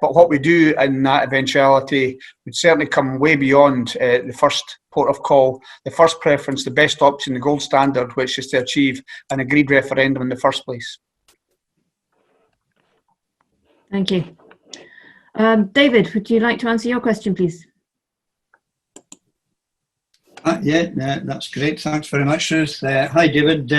But what we do in that eventuality would certainly come way beyond the first port of call, the first preference, the best option, the gold standard, which is to achieve an agreed referendum in the first place. Thank you. David, would you like to answer your question, please? Yeah, that's great. Thanks very much, Ruth. Hi, David.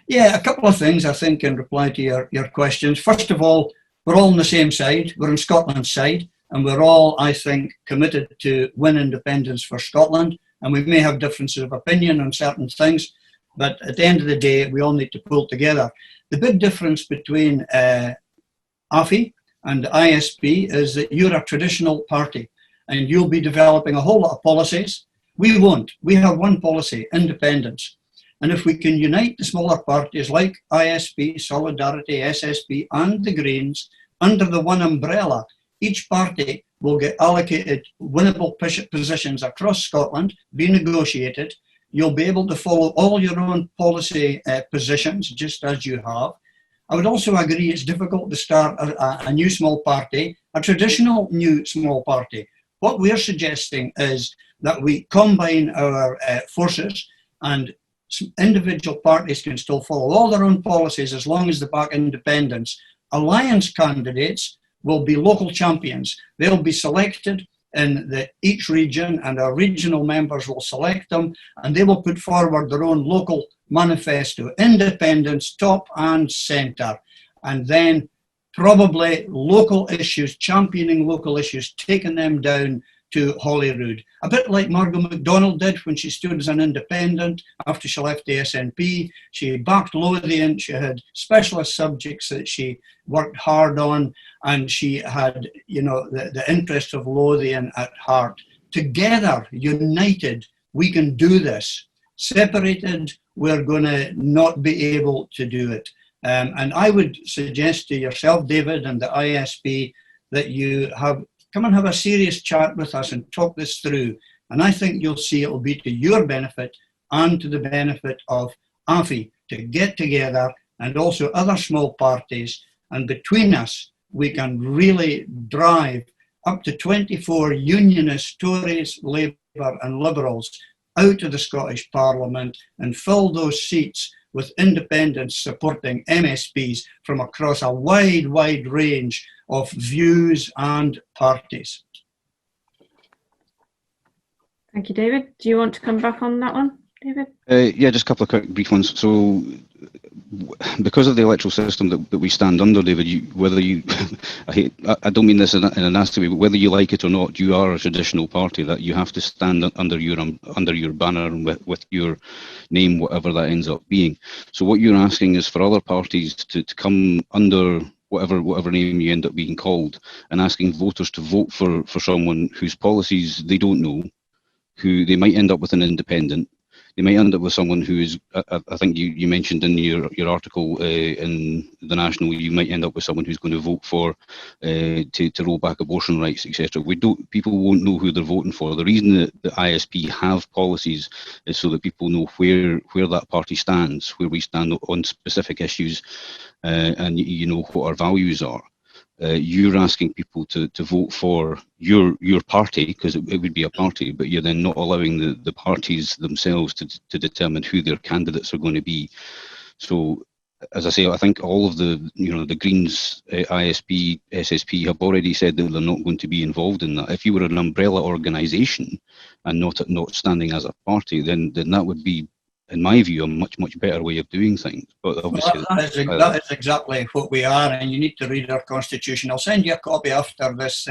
Yeah, a couple of things, I think, in reply to your questions. First of all, we're all on the same side. We're on Scotland's side, and we're all, I think, committed to win independence for Scotland. And we may have differences of opinion on certain things, but at the end of the day, we all need to pull together. The big difference between AFI and ISP is that you're a traditional party and you'll be developing a whole lot of policies. We won't. We have one policy, independence. And if we can unite the smaller parties like ISP, Solidarity, SSP and the Greens under the one umbrella, each party will get allocated winnable positions across Scotland, be negotiated. You'll be able to follow all your own policy positions, just as you have. I would also agree it's difficult to start a new small party, a traditional new small party. What we're suggesting is that we combine our forces, and individual parties can still follow all their own policies as long as they back independence. Alliance candidates will be local champions. They'll be selected in each region, and our regional members will select them, and they will put forward their own local manifesto, independence, top and centre, and then probably local issues, championing local issues, taking them down to Holyrood. A bit like Margaret MacDonald did when she stood as an independent after she left the SNP. She backed Lothian, she had specialist subjects that she worked hard on, and she had, you know, the interests of Lothian at heart. Together, united, we can do this. Separated, we're going to not be able to do it. And I would suggest to yourself, David, and the ISP, that you come and have a serious chat with us and talk this through. And I think you'll see it will be to your benefit and to the benefit of AFI to get together, and also other small parties. And between us, we can really drive up to 24 unionists, Tories, Labour and Liberals out of the Scottish Parliament and fill those seats with independents supporting MSPs from across a wide range of views and parties. Thank you, David. Do you want to come back on that one, David? Yeah, just a couple of quick brief ones. So, because of the electoral system that we stand under, David, I don't mean this in a nasty way, but whether you like it or not, you are a traditional party that you have to stand under your banner and with your name, whatever that ends up being. So what you're asking is for other parties to come under whatever name you end up being called, and asking voters to vote for someone whose policies they don't know, who they might end up with an independent. They might end up with someone who is, I think you mentioned in your article in The National, you might end up with someone who's going to vote for to roll back abortion rights, etc. People won't know who they're voting for. The reason that the ISP have policies is so that people know where that party stands, where we stand on specific issues, and you know what our values are. you're asking people to vote for your party, because it would be a party, but you're then not allowing the parties themselves to determine who their candidates are going to be. So, as I say, I think all of the Greens, ISP, SSP have already said that they're not going to be involved in that. If you were an umbrella organisation and not standing as a party, then that would be, in my view, a much better way of doing things. But obviously, that is exactly what we are, and you need to read our constitution. I'll send you a copy after this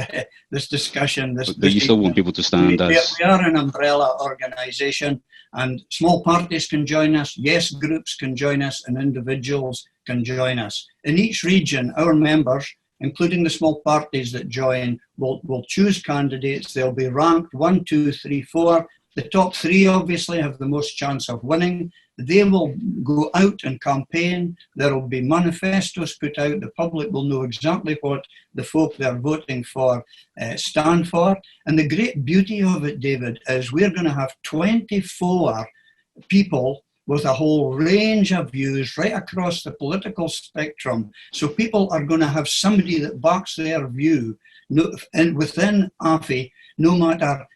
this discussion. But you still want people to stand as. We are an umbrella organisation, and small parties can join us. Yes, groups can join us, and individuals can join us. In each region, our members, including the small parties that join, will choose candidates. They'll be ranked 1, 2, 3, 4. The top 3 obviously have the most chance of winning. They will go out and campaign. There will be manifestos put out. The public will know exactly what the folk they're voting for stand for. And the great beauty of it, David, is we're going to have 24 people with a whole range of views right across the political spectrum. So people are going to have somebody that backs their view, and within AFI, no matter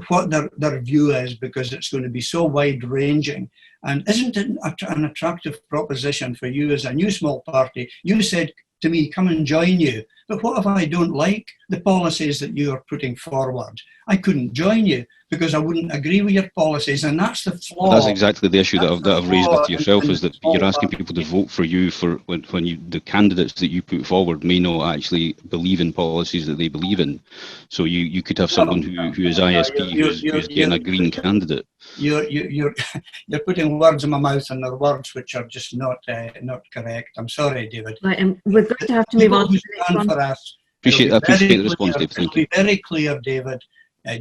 what their view is, because it's going to be so wide-ranging. And isn't it an attractive proposition for you as a new small party? You said to me, come and join you. But what if I don't like the policies that you are putting forward? I couldn't join you because I wouldn't agree with your policies, and that's the flaw. Well, that's exactly the issue that I've raised with yourself, is that you're asking people to vote for you for when the candidates that you put forward may not actually believe in policies that they believe in. So you could have someone who is ISP who's getting a Green candidate. You're putting words in my mouth, and they're words which are just not correct. I'm sorry, David. Right, and we're going to have to move on to the next one. For us. Appreciate the response, Dave. Thank you. It'll be very clear, David,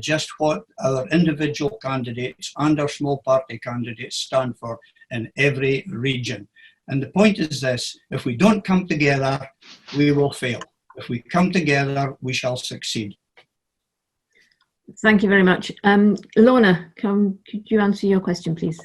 just what our individual candidates and our small party candidates stand for in every region. And the point is this: if we don't come together, we will fail. If we come together, we shall succeed. Thank you very much. Lorna, could you answer your question, please?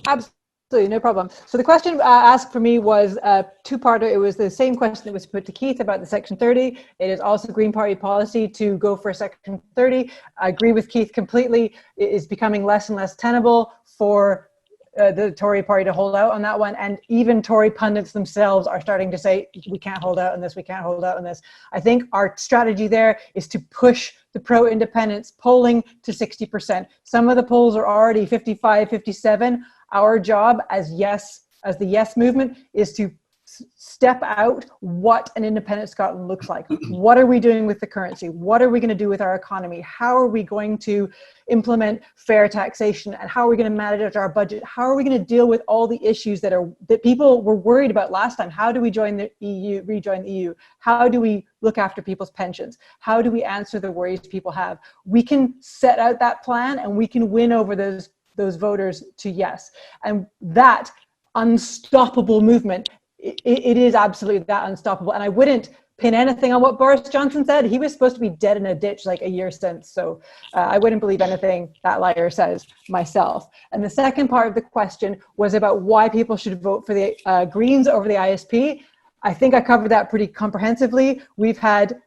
Absolutely, no problem. So the question asked for me was a two-parter. It was the same question that was put to Keith about the Section 30. It is also Green Party policy to go for Section 30. I agree with Keith completely. It is becoming less and less tenable for the Tory party to hold out on that one. And even Tory pundits themselves are starting to say, we can't hold out on this, we can't hold out on this. I think our strategy there is to push the pro-independence polling to 60%. Some of the polls are already 55, 57. Our job as the Yes movement is to step out what an independent Scotland looks like. What are we doing with the currency? What are we going to do with our economy? How are we going to implement fair taxation? And how are we going to manage our budget? How are we going to deal with all the issues that people were worried about last time? How do we rejoin the EU? How do we look after people's pensions? How do we answer the worries people have? We can set out that plan, and we can win over those voters to yes. And that unstoppable movement, it is absolutely that unstoppable. And I wouldn't pin anything on what Boris Johnson said. He was supposed to be dead in a ditch like a year since. So I wouldn't believe anything that liar says myself. And the second part of the question was about why people should vote for the Greens over the ISP. I think I covered that pretty comprehensively. We've had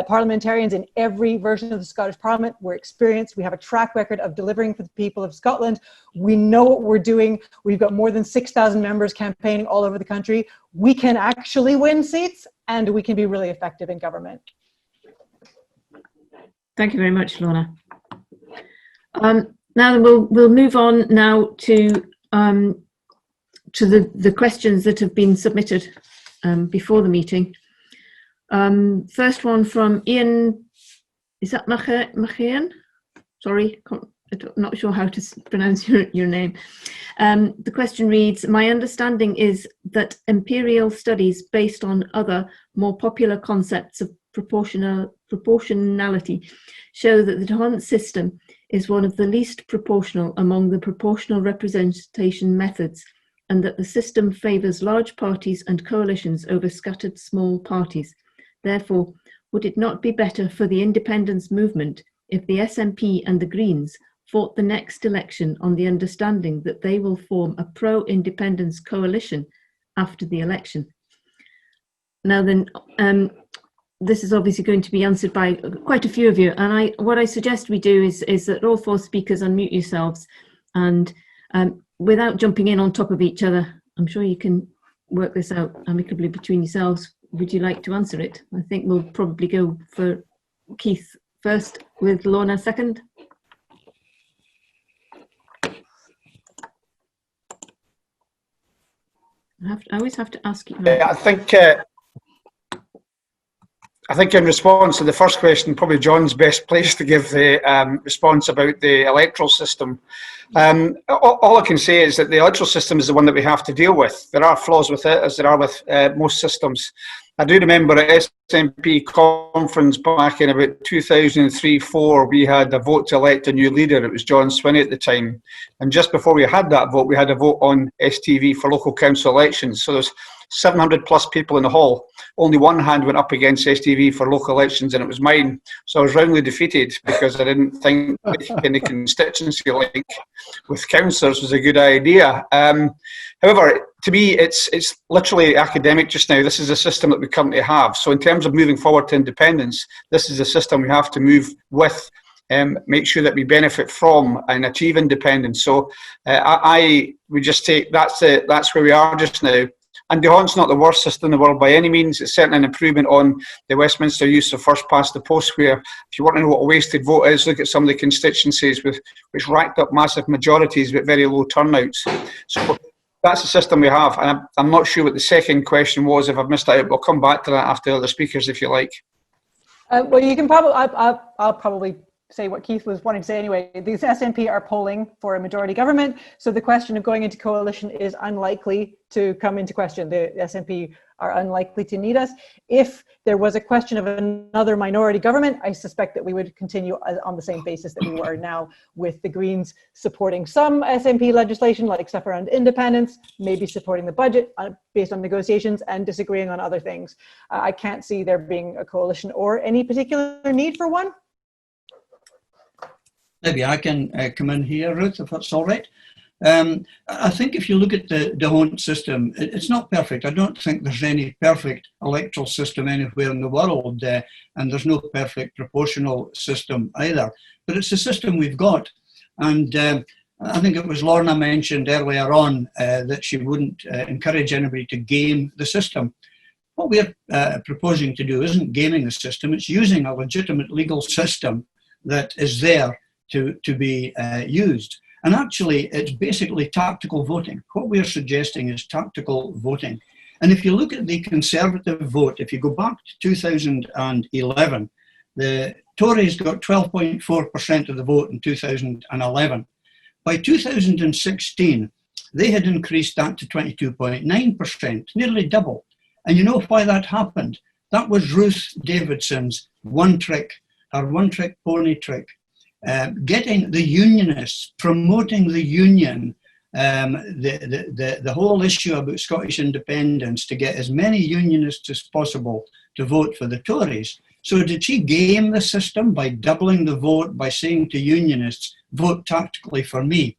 parliamentarians in every version of the Scottish Parliament. We're experienced. We have a track record of delivering for the people of Scotland. We know what we're doing. We've got more than 6,000 members campaigning all over the country. We can actually win seats, and we can be really effective in government. Thank you very much, Lorna. Now we'll move on now to the questions that have been submitted before the meeting. First one from Ian, is that Machian? Sorry, I'm not sure how to pronounce your name. The question reads, my understanding is that imperial studies based on other more popular concepts of proportionality show that the D'Hondt system is one of the least proportional among the proportional representation methods, and that the system favours large parties and coalitions over scattered small parties. Therefore, would it not be better for the independence movement if the SNP and the Greens fought the next election on the understanding that they will form a pro-independence coalition after the election? Now then, this is obviously going to be answered by quite a few of you, and what I suggest we do is that all 4 speakers unmute yourselves, and without jumping in on top of each other, I'm sure you can work this out amicably between yourselves. Would you like to answer it? I think we'll probably go for Keith first, with Lorna second. I always have to ask you. I think in response to the first question, probably John's best place to give the response about the electoral system. All I can say is that the electoral system is the one that we have to deal with. There are flaws with it, as there are with most systems. I do remember at SNP conference back in about 2003-04, we had a vote to elect a new leader. It was John Swinney at the time. And just before we had that vote, we had a vote on STV for local council elections. So there's 700 plus people in the hall. Only one hand went up against STV for local elections, and it was mine. So I was roundly defeated because I didn't think making the constituency link with councillors was a good idea. However, to me, it's literally academic just now. This is a system that we currently have. So in terms of moving forward to independence, this is a system we have to move with, make sure that we benefit from and achieve independence. So I would just take that's where we are just now. And DeHont's not the worst system in the world by any means. It's certainly an improvement on the Westminster use of first past the post, where if you want to know what a wasted vote is, look at some of the constituencies which racked up massive majorities but very low turnouts. So that's the system we have. And I'm not sure what the second question was. If I've missed that out, we'll come back to that after other speakers if you like. Well, you can probably, I'll probably say what Keith was wanting to say anyway. These SNP are polling for a majority government, so the question of going into coalition is unlikely to come into question. The SNP are unlikely to need us. If there was a question of another minority government, I suspect that we would continue on the same basis that we were now, with the Greens supporting some SNP legislation like stuff around independence, maybe supporting the budget based on negotiations, and disagreeing on other things. I can't see there being a coalition or any particular need for one. Maybe I can come in here, Ruth, if that's all right. I think if you look at the DeHont system, it's not perfect. I don't think there's any perfect electoral system anywhere in the world, and there's no perfect proportional system either. But it's the system we've got. And I think it was Lorna mentioned earlier on that she wouldn't encourage anybody to game the system. What we're proposing to do isn't gaming the system, it's using a legitimate legal system that is there to be used. And actually, it's basically tactical voting. What we're suggesting is tactical voting. And if you look at the Conservative vote, if you go back to 2011, the Tories got 12.4% of the vote in 2011. By 2016, they had increased that to 22.9%, nearly double. And you know why that happened? That was Ruth Davidson's her one-trick pony trick. Getting the unionists, promoting the union, the whole issue about Scottish independence, to get as many unionists as possible to vote for the Tories. So did she game the system by doubling the vote, by saying to unionists, vote tactically for me?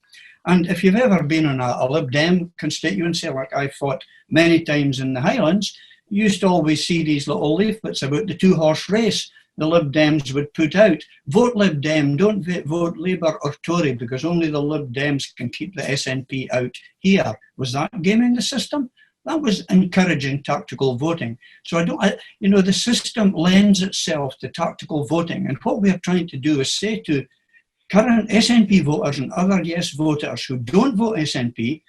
And if you've ever been on a Lib Dem constituency, like I fought many times in the Highlands, you used to always see these little leaflets about the 2-horse race the Lib Dems would put out. Vote Lib Dem, don't vote Labour or Tory, because only the Lib Dems can keep the SNP out here. Was that gaming the system? That was encouraging tactical voting. So the system lends itself to tactical voting. And what we're trying to do is say to current SNP voters and other yes voters who don't vote SNP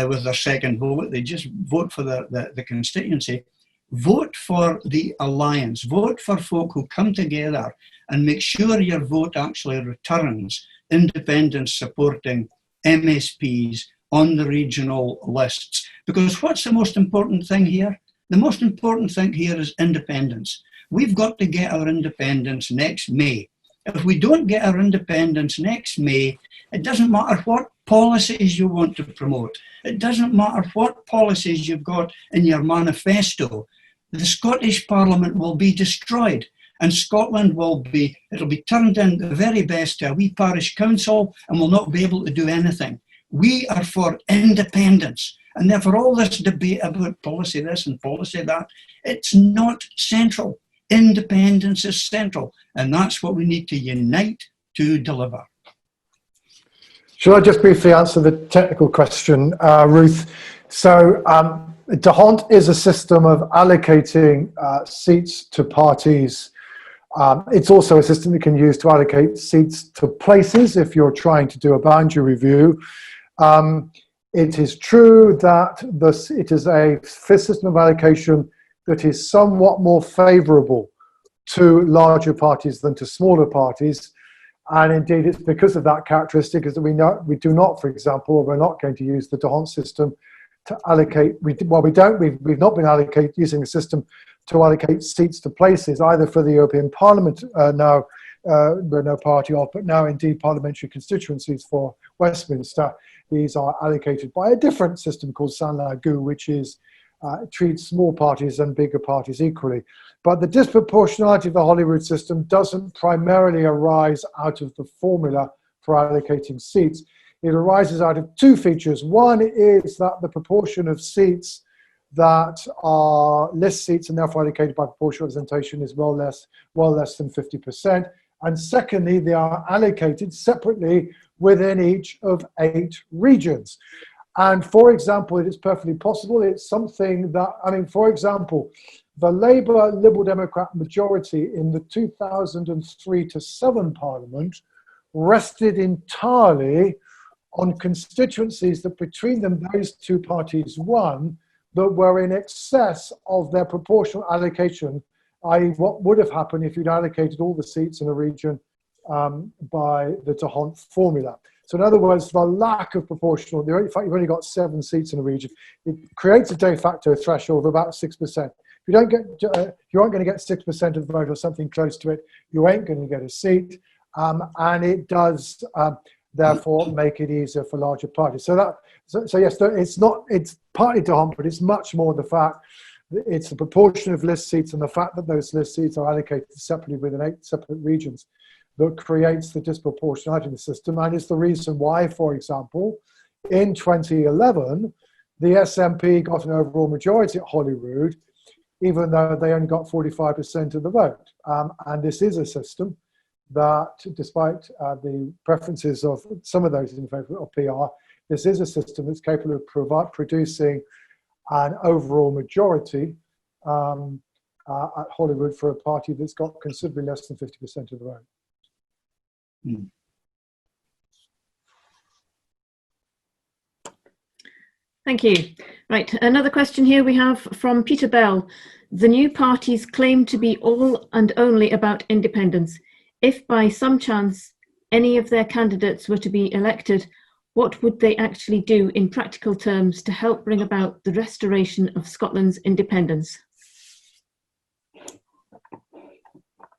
with their second vote, they just vote for the constituency, vote for the alliance, vote for folk who come together and make sure your vote actually returns independence supporting MSPs on the regional lists. Because what's the most important thing here? The most important thing here is independence. We've got to get our independence next May. If we don't get our independence next May, it doesn't matter what policies you want to promote. It doesn't matter what policies you've got in your manifesto. The Scottish Parliament will be destroyed, and Scotland it'll be turned in the very best to a wee parish council and will not be able to do anything. We are for independence. And therefore all this debate about policy this and policy that, it's not central. Independence is central, and that's what we need to unite to deliver. Shall I just briefly answer the technical question, Ruth? So D'Hondt is a system of allocating seats to parties. It's also a system that can use to allocate seats to places if you're trying to do a boundary review. It is true that it is a system of allocation that is somewhat more favourable to larger parties than to smaller parties. And indeed, it's because of that characteristic is that we do not, for example, we're not going to use the D'Hondt system to allocate. We've not been using the system to allocate seats to places, either for the European Parliament now, we're no party of, but now indeed parliamentary constituencies for Westminster. These are allocated by a different system called Saint-Lagu, which is treats small parties and bigger parties equally. But the disproportionality of the Holyrood system doesn't primarily arise out of the formula for allocating seats. It arises out of two features. One is that the proportion of seats that are list seats and therefore allocated by proportional representation is well less than 50%. And secondly, they are allocated separately within each of 8 regions. And for example, it is perfectly possible. It's something that, for example, the Labour Liberal Democrat majority in the 2003-7 Parliament rested entirely on constituencies that between them those two parties won that were in excess of their proportional allocation, i.e. what would have happened if you'd allocated all the seats in a region by the D'Hondt formula. So in other words, the lack of proportional, in fact you've only got 7 seats in a region, it creates a de facto threshold of about 6%. If you don't get, you aren't going to get 6% of the vote or something close to it, you ain't going to get a seat, and it does therefore make it easier for larger parties. So yes, it's partly D'Hondt, but it's much more the fact that it's the proportion of list seats and the fact that those list seats are allocated separately within 8 separate regions that creates the disproportionality in the system, and is the reason why, for example, in 2011, the SNP got an overall majority at Holyrood, even though they only got 45% of the vote. And this is a system that, despite the preferences of some of those in favour of PR, this is a system that's capable of producing an overall majority at Holyrood for a party that's got considerably less than 50% of the vote. Thank you. Right, another question here we have from Peter Bell. The new parties claim to be all and only about independence. If by some chance any of their candidates were to be elected, what would they actually do in practical terms to help bring about the restoration of Scotland's independence?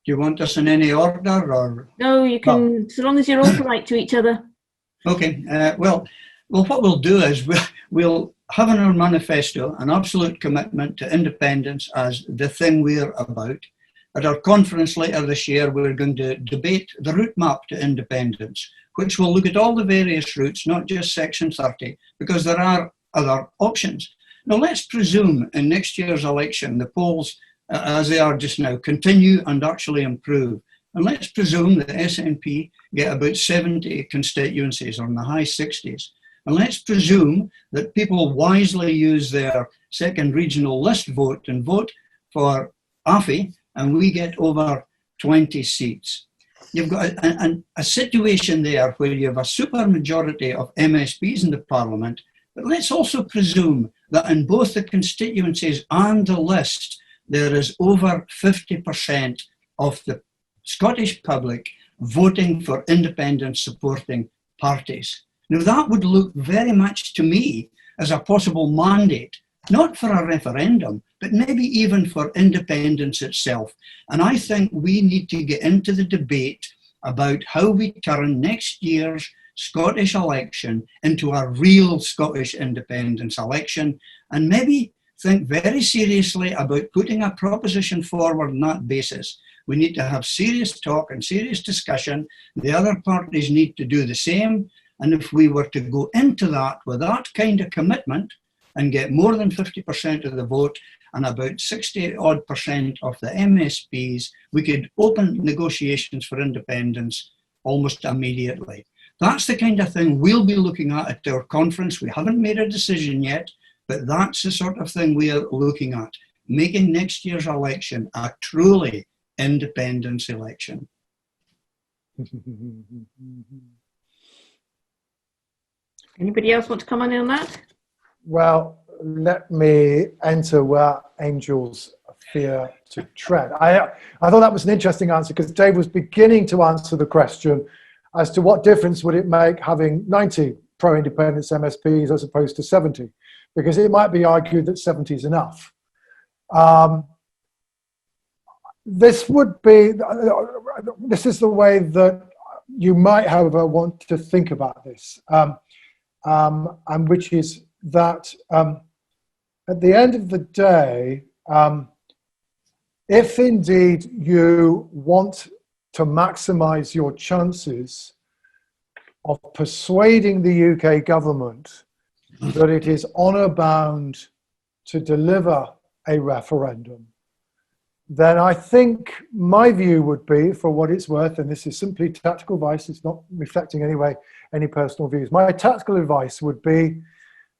Do you want us in any order, or? No, you can, so long as you're all polite to each other. Okay, well, what we'll do is we'll have in our manifesto an absolute commitment to independence as the thing we're about. At our conference later this year, we're going to debate the route map to independence, which will look at all the various routes, not just Section 30, because there are other options. Now, let's presume in next year's election, the polls, as they are just now, continue and actually improve. And let's presume that SNP get about 70 constituencies, or in the high 60s. And let's presume that people wisely use their second regional list vote and vote for AFI, and we get over 20 seats. You've got a situation there where you have a super majority of MSPs in the Parliament, but let's also presume that in both the constituencies and the list, there is over 50% of the Scottish public voting for independent supporting parties. Now that would look very much to me as a possible mandate, not for a referendum, but maybe even for independence itself. And I think we need to get into the debate about how we turn next year's Scottish election into a real Scottish independence election, and maybe think very seriously about putting a proposition forward on that basis. We need to have serious talk and serious discussion. The other parties need to do the same. And if we were to go into that with that kind of commitment, and get more than 50% of the vote and about 60-odd% of the MSPs, we could open negotiations for independence almost immediately. That's the kind of thing we'll be looking at our conference. We haven't made a decision yet, but that's the sort of thing we are looking at, making next year's election a truly independence election. Anybody else want to comment on that? Well, let me enter where angels fear to tread. I thought that was an interesting answer, because Dave was beginning to answer the question as to what difference would it make having 90 pro-independence MSPs as opposed to 70, because it might be argued that 70 is enough. This is the way that you might, however, want to think about this, and which is that at the end of the day, if indeed you want to maximize your chances of persuading the UK government that it is honor bound to deliver a referendum, then I think my view would be, for what it's worth, and this is simply tactical advice, it's not reflecting anyway any personal views, my tactical advice would be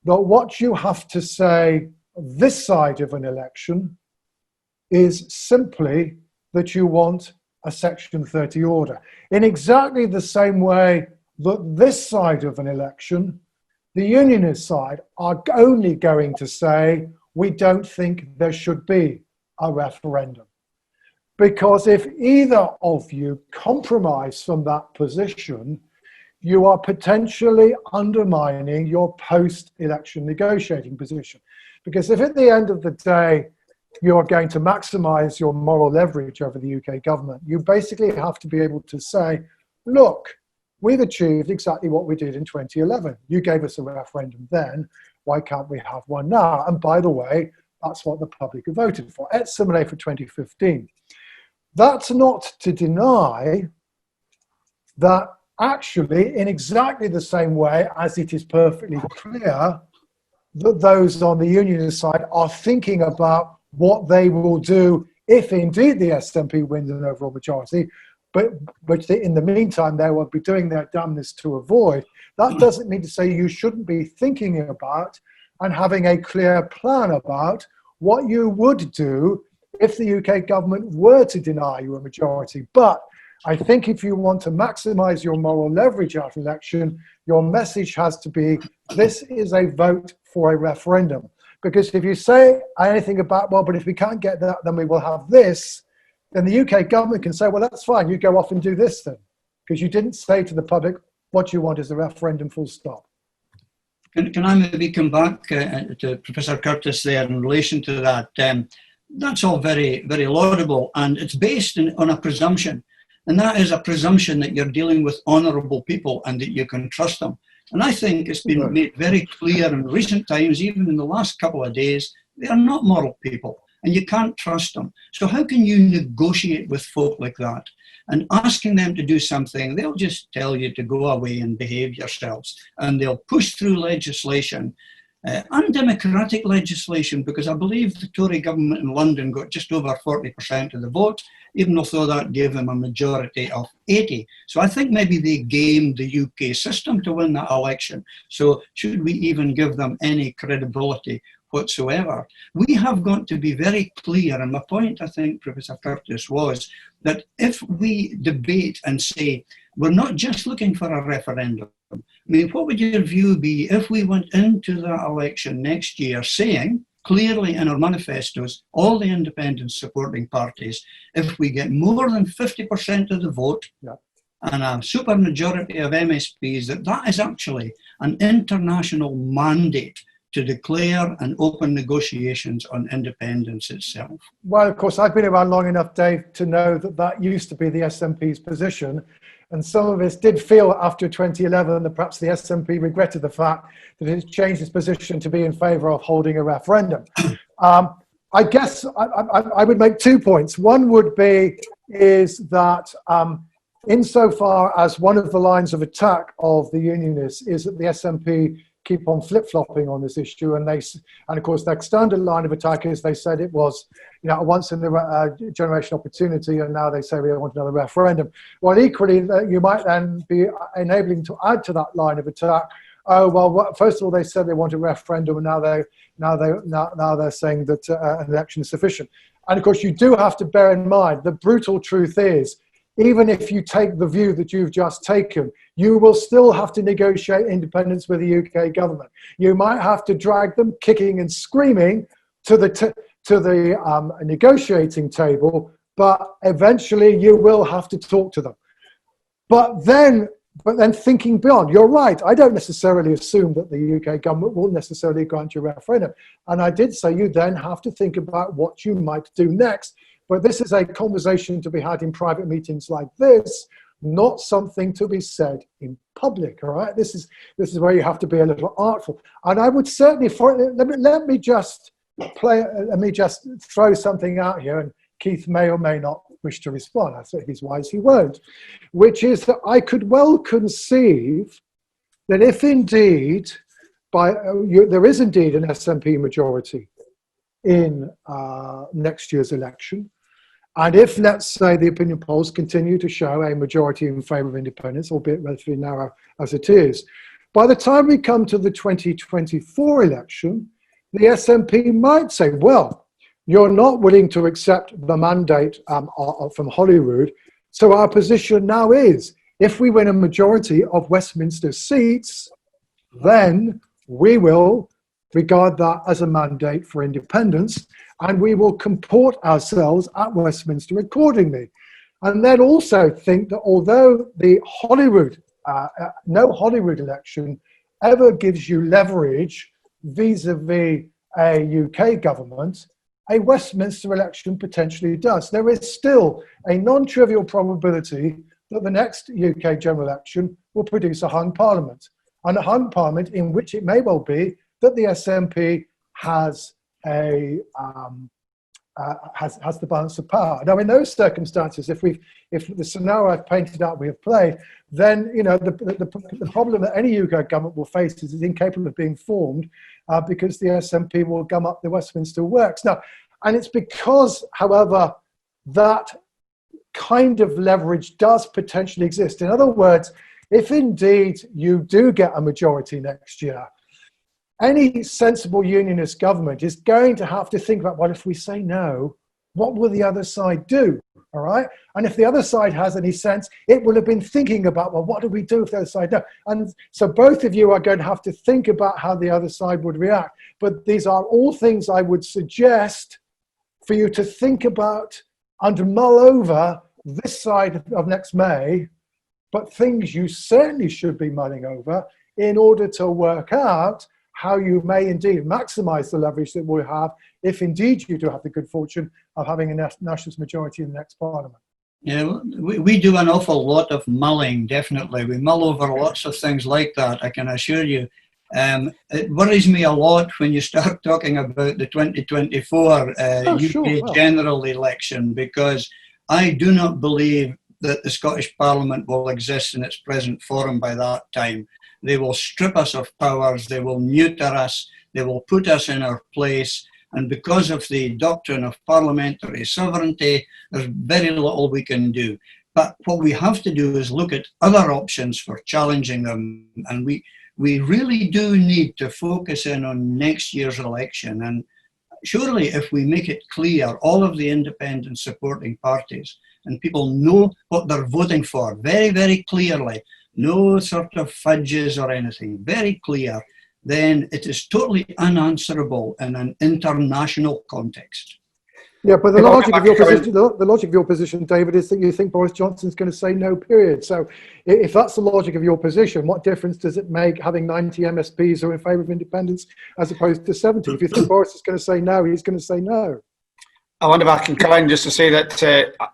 that what you have to say this side of an election is simply that you want a Section 30 order. In exactly the same way that this side of an election, the unionist side, are only going to say, we don't think there should be a referendum. Because if either of you compromise from that position, you are potentially undermining your post-election negotiating position. Because if at the end of the day, you are going to maximize your moral leverage over the UK government, you basically have to be able to say, look, we've achieved exactly what we did in 2011. You gave us a referendum then, why can't we have one now? And by the way, that's what the public have voted for. It's similar for 2015. That's not to deny that actually, in exactly the same way as it is perfectly clear that those on the unionist side are thinking about what they will do if indeed the SNP wins an overall majority, but which they, in the meantime, they will be doing their damnness to avoid. That doesn't mean to say you shouldn't be thinking about and having a clear plan about what you would do if the UK government were to deny you a majority. But I think if you want to maximize your moral leverage out of election, your message has to be, this is a vote for a referendum. Because if you say anything about, well, but if we can't get that, then we will have this, then the UK government can say, well, that's fine, you go off and do this then. Because you didn't say to the public, what you want is a referendum, full stop. Can I maybe come back to Professor Curtis there in relation to that? That's all very, very laudable, and it's based on a presumption. And that is a presumption that you're dealing with honourable people and that you can trust them. And I think it's been made very clear in recent times, even in the last couple of days, they are not moral people and you can't trust them. So how can you negotiate with folk like that? And asking them to do something, they'll just tell you to go away and behave yourselves. And they'll push through legislation, undemocratic legislation, because I believe the Tory government in London got just over 40% of the vote, even though that gave them a majority of 80. So I think maybe they gamed the UK system to win that election. So should we even give them any credibility whatsoever? We have got to be very clear, and my point, I think, Professor Curtis, was that if we debate and say, we're not just looking for a referendum, I mean, what would your view be if we went into that election next year saying, clearly in our manifestos, all the independent supporting parties, if we get more than 50% of the vote and a supermajority of MSPs, that is actually an international mandate to declare and open negotiations on independence itself? Well, of course, I've been around long enough, Dave, to know that that used to be the SNP's position. And some of us did feel after 2011 that perhaps the SNP regretted the fact that it changed its position to be in favour of holding a referendum. I guess I would make 2 points. One would be is that insofar as one of the lines of attack of the unionists is that the SNP keep on flip-flopping on this issue, and of course their standard line of attack is they said it was, you know, a once in a generation opportunity, and now they say we want another referendum. Well, equally, you might then be enabling to add to that line of attack. Oh well, first of all they said they want a referendum, and now they're saying that an election is sufficient. And of course, you do have to bear in mind the brutal truth is, even if you take the view that you've just taken, you will still have to negotiate independence with the UK government. You might have to drag them kicking and screaming to the negotiating table, but eventually you will have to talk to them. But then thinking beyond, you're right, I don't necessarily assume that the UK government will necessarily grant you a referendum. And I did say you then have to think about what you might do next. But this is a conversation to be had in private meetings like this, not something to be said in public, all right? This is where you have to be a little artful. And I would certainly, let me just throw something out here, and Keith may or may not wish to respond. I say if he's wise, he won't, which is that I could well conceive that if indeed, there is indeed an SNP majority in next year's election, and if, let's say, the opinion polls continue to show a majority in favour of independence, albeit relatively narrow as it is, by the time we come to the 2024 election, the SNP might say, well, you're not willing to accept the mandate from Holyrood, so our position now is, if we win a majority of Westminster seats, then we will regard that as a mandate for independence, and we will comport ourselves at Westminster accordingly. And then also think that although the Holyrood, no Holyrood election ever gives you leverage vis-a-vis a UK government, a Westminster election potentially does. There is still a non-trivial probability that the next UK general election will produce a hung parliament, and a hung parliament in which it may well be that the SNP has the balance of power. Now, in those circumstances, if the scenario I've painted out we have played, then you know the problem that any UK government will face is it's incapable of being formed because the SNP will gum up the Westminster works. Now, and it's because, however, that kind of leverage does potentially exist. In other words, if indeed you do get a majority next year, any sensible unionist government is going to have to think about, well, if we say no, what will the other side do? All right. And if the other side has any sense, it will have been thinking about, well, what do we do if the other side no? And so both of you are going to have to think about how the other side would react. But these are all things I would suggest for you to think about and mull over this side of next May, but things you certainly should be mulling over in order to work out how you may indeed maximize the leverage that we'll have if indeed you do have the good fortune of having a nationalist majority in the next parliament. Yeah, we do an awful lot of mulling, definitely. We mull over lots of things like that, I can assure you. It worries me a lot when you start talking about the 2024 UK general election, because I do not believe that the Scottish Parliament will exist in its present form by that time. They will strip us of powers, they will neuter us, they will put us in our place, and because of the doctrine of parliamentary sovereignty, there's very little we can do. But what we have to do is look at other options for challenging them, and we really do need to focus in on next year's election. And surely if we make it clear, all of the independent supporting parties, and people know what they're voting for very, very clearly, no sort of fudges or anything, very clear, then it is totally unanswerable in an international context. Yeah, but the logic of your position, David, is that you think Boris Johnson's going to say no, period. So if that's the logic of your position, what difference does it make having 90 MSPs who are in favour of independence as opposed to 70? If you think Boris is going to say no, he's going to say no. I wonder if I can come in just to say that,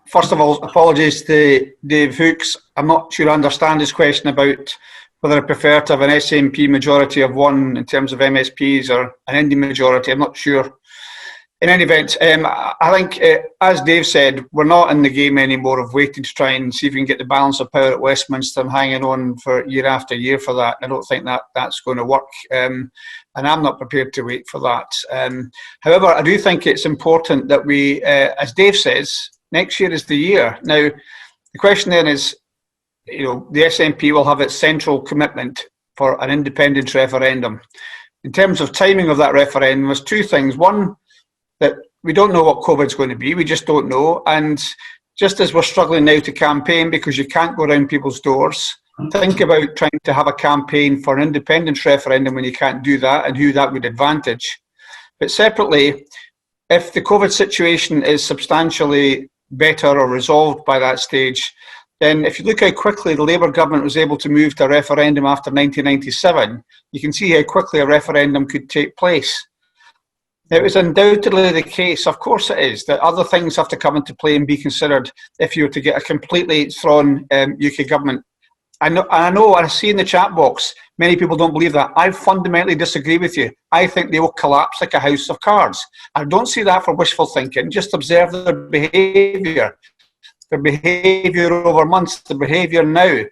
first of all, apologies to Dave Hooks. I'm not sure I understand his question about whether I prefer to have an SNP majority of one in terms of MSPs or an Indie majority. I'm not sure. In any event, I think, as Dave said, we're not in the game anymore of waiting to try and see if we can get the balance of power at Westminster and hanging on for year after year for that. I don't think that's going to work, and I'm not prepared to wait for that. However, I do think it's important that we, as Dave says, next year is the year. Now, the question then is, the SNP will have its central commitment for an independence referendum. In terms of timing of that referendum, there's two things. One, that we don't know what COVID's going to be. We just don't know. And just as we're struggling now to campaign because you can't go around people's doors, think about trying to have a campaign for an independence referendum when you can't do that and who that would advantage. But separately, if the COVID situation is substantially better or resolved by that stage, then if you look how quickly the Labour government was able to move to a referendum after 1997, you can see how quickly a referendum could take place. It was undoubtedly the case, of course it is, that other things have to come into play and be considered if you were to get a completely thrown UK government. I know, and I see in the chat box, many people don't believe that. I fundamentally disagree with you. I think they will collapse like a house of cards. I don't see that for wishful thinking. Just observe their behaviour over months, their behaviour now,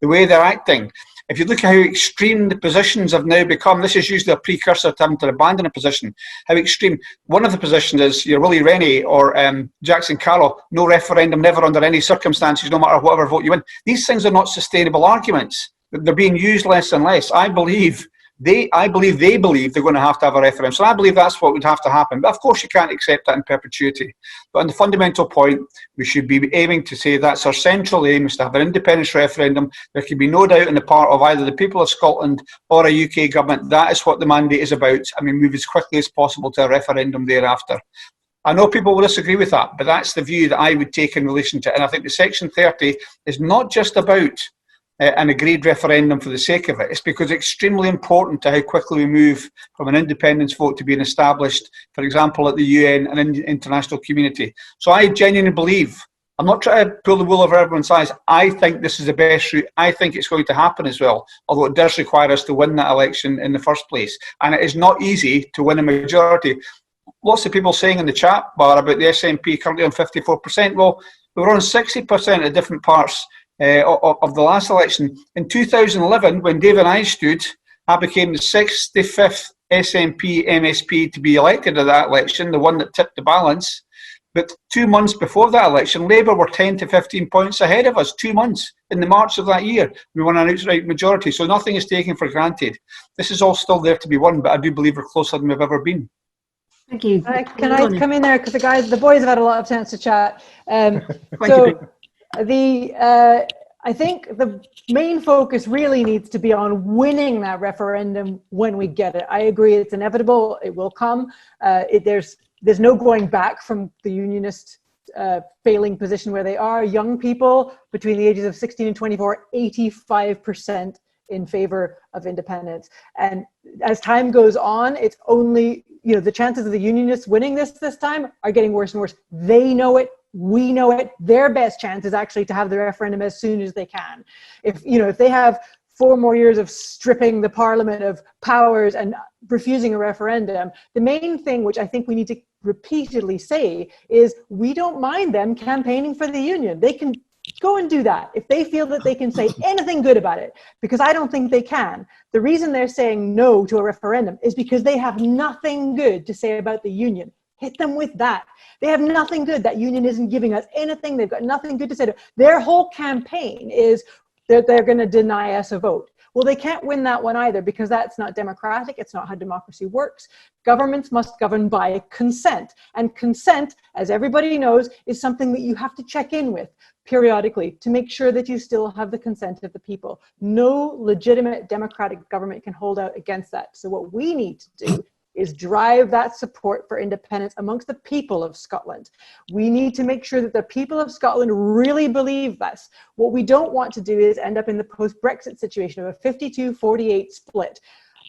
the way they're acting. If you look at how extreme the positions have now become, this is usually a precursor to having to abandon a position. How extreme. One of the positions is your Willie Rennie or Jackson Carroll, no referendum, never under any circumstances, no matter whatever vote you win. These things are not sustainable arguments. They're being used less and less. I believe they believe they're going to have a referendum. So I believe that's what would have to happen. But of course you can't accept that in perpetuity. But on the fundamental point, we should be aiming to say that's our central aim, is to have an independence referendum. There can be no doubt on the part of either the people of Scotland or a UK government. That is what the mandate is about. I mean, move as quickly as possible to a referendum thereafter. I know people will disagree with that, but that's the view that I would take in relation to it. And I think the Section 30 is not just about an agreed referendum for the sake of it. It's because it's extremely important to how quickly we move from an independence vote to being established, for example, at the UN and in the international community. So I genuinely believe, I'm not trying to pull the wool over everyone's eyes, I think this is the best route. I think it's going to happen as well, although it does require us to win that election in the first place. And it is not easy to win a majority. Lots of people saying in the chat bar about the SNP currently on 54%. Well, we were on 60% at different parts of the last election. In 2011, when Dave and I stood, I became the 65th SNP MSP to be elected at that election, the one that tipped the balance. But 2 months before that election, Labour were 10 to 15 points ahead of us. 2 months in the March of that year, we won an outright majority. So nothing is taken for granted. This is all still there to be won, but I do believe we're closer than we've ever been. Thank you. Can I come in there, because the boys have had a lot of chance to chat. I think the main focus really needs to be on winning that referendum when we get it. I agree, it's inevitable, it will come. There's no going back from the unionist failing position where they are. Young people between the ages of 16 and 24, 85% in favor of independence. And as time goes on, it's only, the chances of the unionists winning this time are getting worse and worse. They know it. We know it. Their best chance is actually to have the referendum as soon as they can. If they have 4 more years of stripping the parliament of powers and refusing a referendum, the main thing which I think we need to repeatedly say is we don't mind them campaigning for the union. They can go and do that if they feel that they can say anything good about it, because I don't think they can. The reason they're saying no to a referendum is because they have nothing good to say about the union. Hit them with that. They have nothing good. That union isn't giving us anything. They've got nothing good to say. Their whole campaign is that they're going to deny us a vote. Well, they can't win that one either, because that's not democratic. It's not how democracy works. Governments must govern by consent. And consent, as everybody knows, is something that you have to check in with periodically to make sure that you still have the consent of the people. No legitimate democratic government can hold out against that. So what we need to do is drive that support for independence amongst the people of Scotland. We need to make sure that the people of Scotland really believe this. What we don't want to do is end up in the post-Brexit situation of a 52-48 split.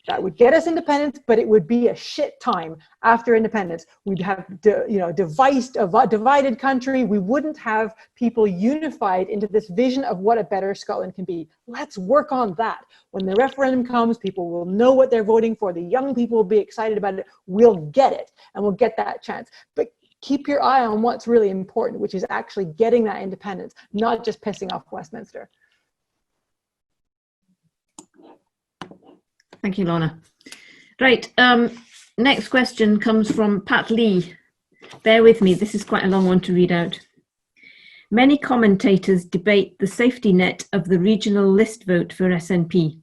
That would get us independence, but it would be a shit time after independence. We'd have, divided country. We wouldn't have people unified into this vision of what a better Scotland can be. Let's work on that. When the referendum comes, people will know what they're voting for. The young people will be excited about it. We'll get it, and we'll get that chance. But keep your eye on what's really important, which is actually getting that independence, not just pissing off Westminster. Thank you, Lorna. Right, next question comes from Pat Lee. Bear with me, this is quite a long one to read out. Many commentators debate the safety net of the regional list vote for SNP,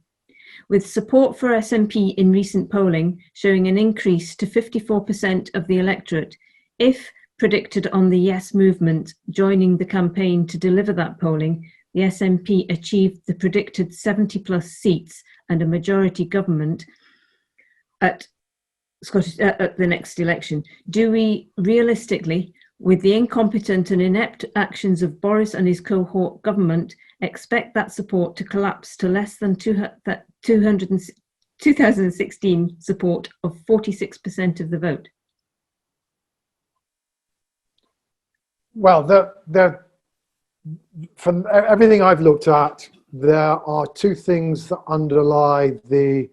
with support for SNP in recent polling showing an increase to 54% of the electorate, if predicted on the Yes movement joining the campaign to deliver that polling, the SNP achieved the predicted 70 plus seats and a majority government at the next election. Do we realistically, with the incompetent and inept actions of Boris and his cohort government, expect that support to collapse to less than 2016 support of 46% of the vote? Well, from everything I've looked at, there are two things that underlie the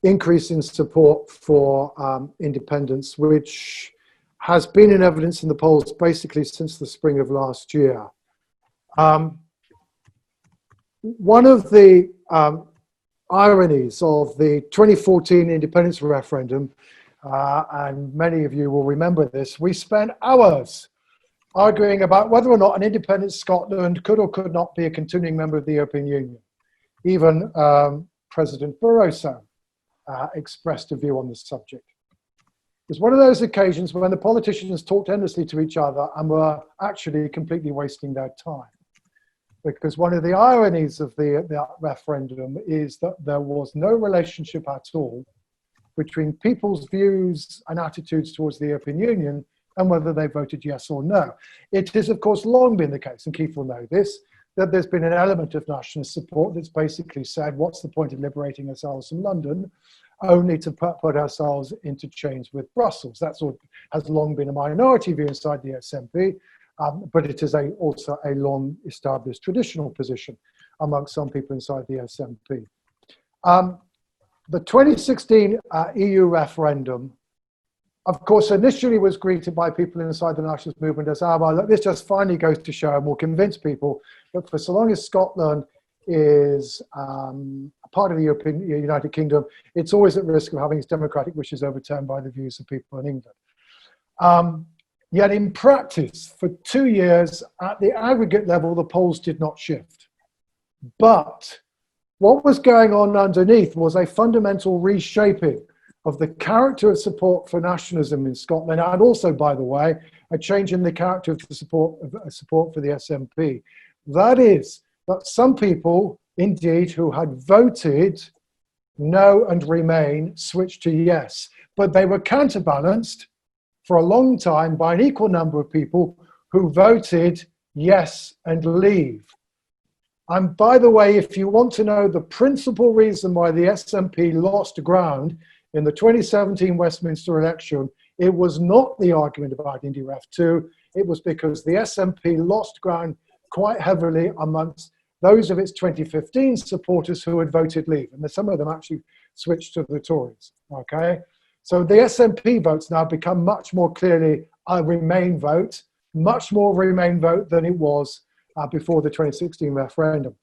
increase in support for independence, which has been in evidence in the polls basically since the spring of last year. One of the ironies of the 2014 independence referendum, and many of you will remember this, we spent hours arguing about whether or not an independent Scotland could or could not be a continuing member of the European Union. Even President Barroso expressed a view on this subject. It was one of those occasions when the politicians talked endlessly to each other and were actually completely wasting their time. Because one of the ironies of the referendum is that there was no relationship at all between people's views and attitudes towards the European Union and whether they voted yes or no. It has, of course, long been the case, and Keith will know this, that there's been an element of nationalist support that's basically said, what's the point of liberating ourselves from London, only to put ourselves into chains with Brussels. That's what has long been a minority view inside the SNP, but it is also a long established traditional position amongst some people inside the SNP. The 2016 EU referendum, of course, initially was greeted by people inside the nationalist movement as, well, this just finally goes to show and will convince people that for so long as Scotland is a part of the European United Kingdom, it's always at risk of having its democratic wishes overturned by the views of people in England. Yet in practice, for 2 years, at the aggregate level, the polls did not shift. But what was going on underneath was a fundamental reshaping of the character of support for nationalism in Scotland, and also, by the way, a change in the character of the support for the SNP. That is, that some people, indeed, who had voted no and remain, switched to yes, but they were counterbalanced for a long time by an equal number of people who voted yes and leave. And by the way, if you want to know the principal reason why the SNP lost ground in the 2017 Westminster election, it was not the argument about IndyRef2, it was because the SNP lost ground quite heavily amongst those of its 2015 supporters who had voted leave, and some of them actually switched to the Tories, okay? So the SNP votes now become much more clearly a Remain vote, much more Remain vote than it was before the 2016 referendum.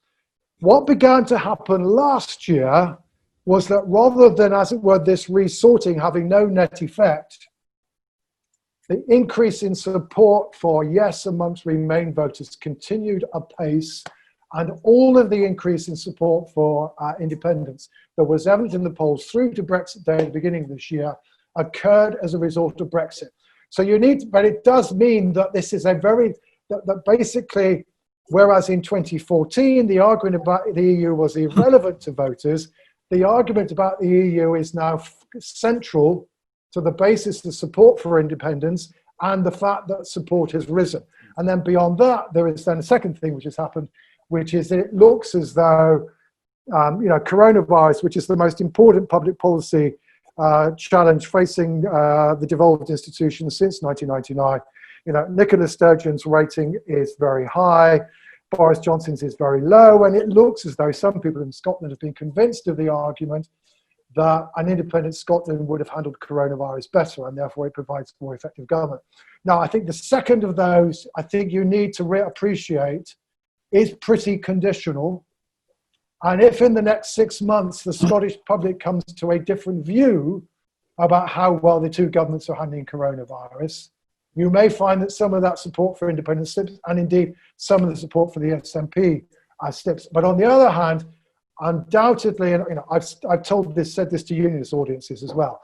What began to happen last year was that rather than, as it were, this resorting having no net effect, the increase in support for yes amongst Remain voters continued apace, and all of the increase in support for independence that was evident in the polls through to Brexit Day at the beginning of this year occurred as a result of Brexit. So you need, but it does mean that this is a very, that basically, whereas in 2014 the argument about the EU was irrelevant to voters, the argument about the EU is now central to the basis of support for independence and the fact that support has risen. And then beyond that, there is then a second thing which has happened, which is that it looks as though coronavirus, which is the most important public policy challenge facing the devolved institutions since 1999. Nicola Sturgeon's rating is very high, Boris Johnson's is very low, and it looks as though some people in Scotland have been convinced of the argument that an independent Scotland would have handled coronavirus better, and therefore it provides more effective government. Now, I think the second of those, I think you need to appreciate, is pretty conditional. And if in the next 6 months the Scottish public comes to a different view about how well the two governments are handling coronavirus, you may find that some of that support for independence slips, and indeed some of the support for the SNP slips. But on the other hand, undoubtedly, and I've said this to unionist audiences as well,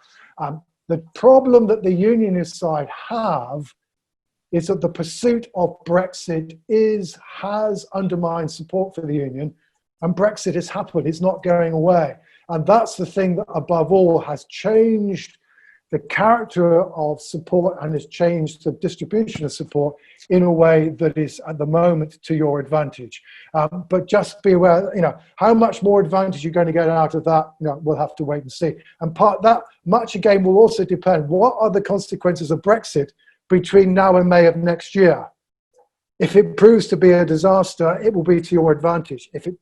the problem that the unionist side have is that the pursuit of Brexit has undermined support for the union, and Brexit has happened, it's not going away. And that's the thing that above all has changed the character of support and has changed the distribution of support in a way that is at the moment to your advantage. But just be aware, how much more advantage you're going to get out of that, we'll have to wait and see. And much again will also depend, what are the consequences of Brexit between now and May of next year? If it proves to be a disaster, it will be to your advantage. If it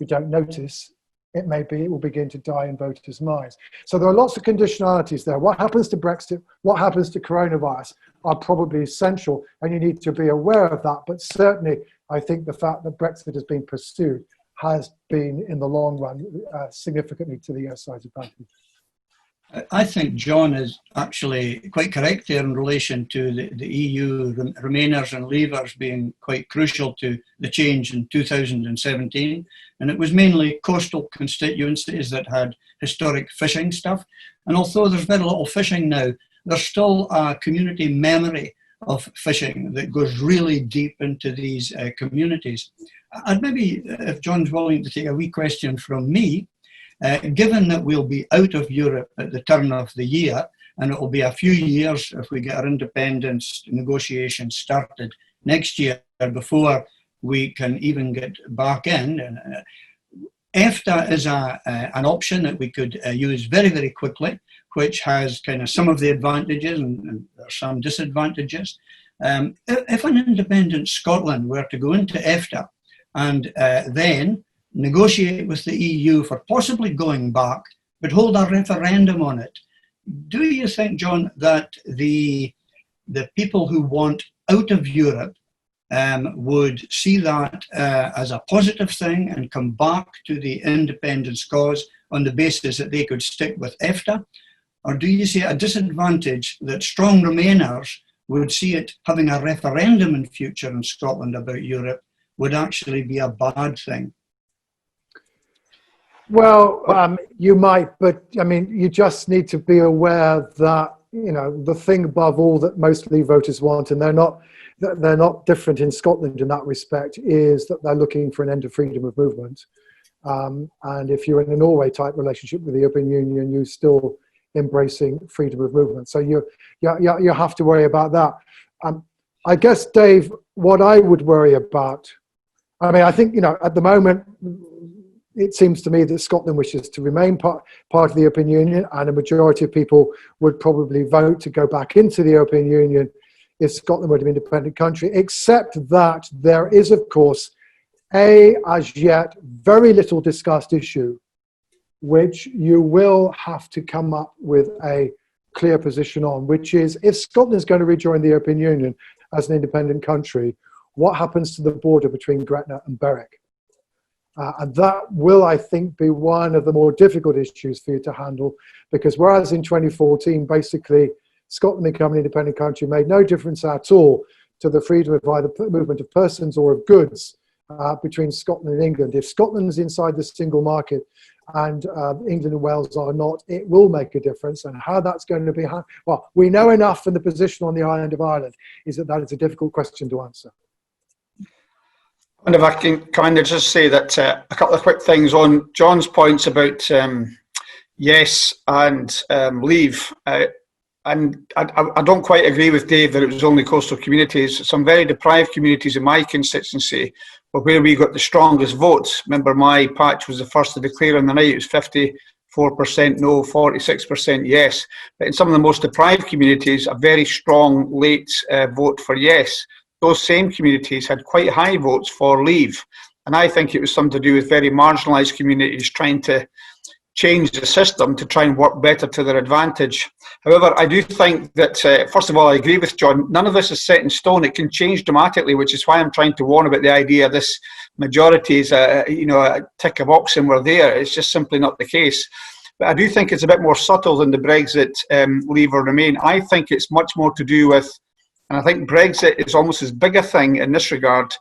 we don't notice, it will begin to die in voters' minds. So there are lots of conditionalities there. What happens to Brexit, what happens to coronavirus are probably essential, and you need to be aware of that. But certainly, I think the fact that Brexit has been pursued has been, in the long run, significantly to the US side's advantage. I think John is actually quite correct there in relation to the EU Remainers and Leavers being quite crucial to the change in 2017. And it was mainly coastal constituencies that had historic fishing stuff. And although there's very little fishing now, there's still a community memory of fishing that goes really deep into these communities. And maybe, if John's willing to take a wee question from me, given that we'll be out of Europe at the turn of the year, and it will be a few years if we get our independence negotiations started next year before we can even get back in, EFTA is an option that we could use very, very quickly, which has kind of some of the advantages and some disadvantages. If an independent Scotland were to go into EFTA and then negotiate with the EU for possibly going back, but hold a referendum on it, do you think, John, that the people who want out of Europe would see that as a positive thing and come back to the independence cause on the basis that they could stick with EFTA? Or do you see a disadvantage that strong Remainers would see it having a referendum in future in Scotland about Europe would actually be a bad thing? Well, you might, but I mean, you just need to be aware that, the thing above all that most Leave voters want, and they're not different in Scotland in that respect, is that they're looking for an end to freedom of movement. And if you're in a Norway type relationship with the European Union, you're still embracing freedom of movement. So you have to worry about that. I guess, Dave, what I would worry about, I think, at the moment, it seems to me that Scotland wishes to remain part of the European Union, and a majority of people would probably vote to go back into the European Union if Scotland were an independent country, except that there is, of course, as yet, very little discussed issue, which you will have to come up with a clear position on, which is, if Scotland is going to rejoin the European Union as an independent country, what happens to the border between Gretna and Berwick? And that will, I think, be one of the more difficult issues for you to handle, because whereas in 2014, basically, Scotland becoming an independent country made no difference at all to the freedom of either movement of persons or of goods between Scotland and England. If Scotland is inside the single market and England and Wales are not, it will make a difference. And how that's going to be, well, we know enough from the position on the island of Ireland is that is a difficult question to answer. And if I can kind of just say that a couple of quick things on John's points about yes and Leave. And I don't quite agree with Dave that it was only coastal communities. Some very deprived communities in my constituency but where we got the strongest votes. Remember, my patch was the first to declare on the night. It was 54% no, 46% yes. But in some of the most deprived communities, a very strong late vote for yes. Those same communities had quite high votes for leave. And I think it was something to do with very marginalised communities trying to change the system to try and work better to their advantage. However, I do think that, first of all, I agree with John, none of this is set in stone. It can change dramatically, which is why I'm trying to warn about the idea this majority is a tick of box and we're there. It's just simply not the case. But I do think it's a bit more subtle than the Brexit leave or remain. I think it's much more to do with, and I think Brexit is almost as big a thing in this regard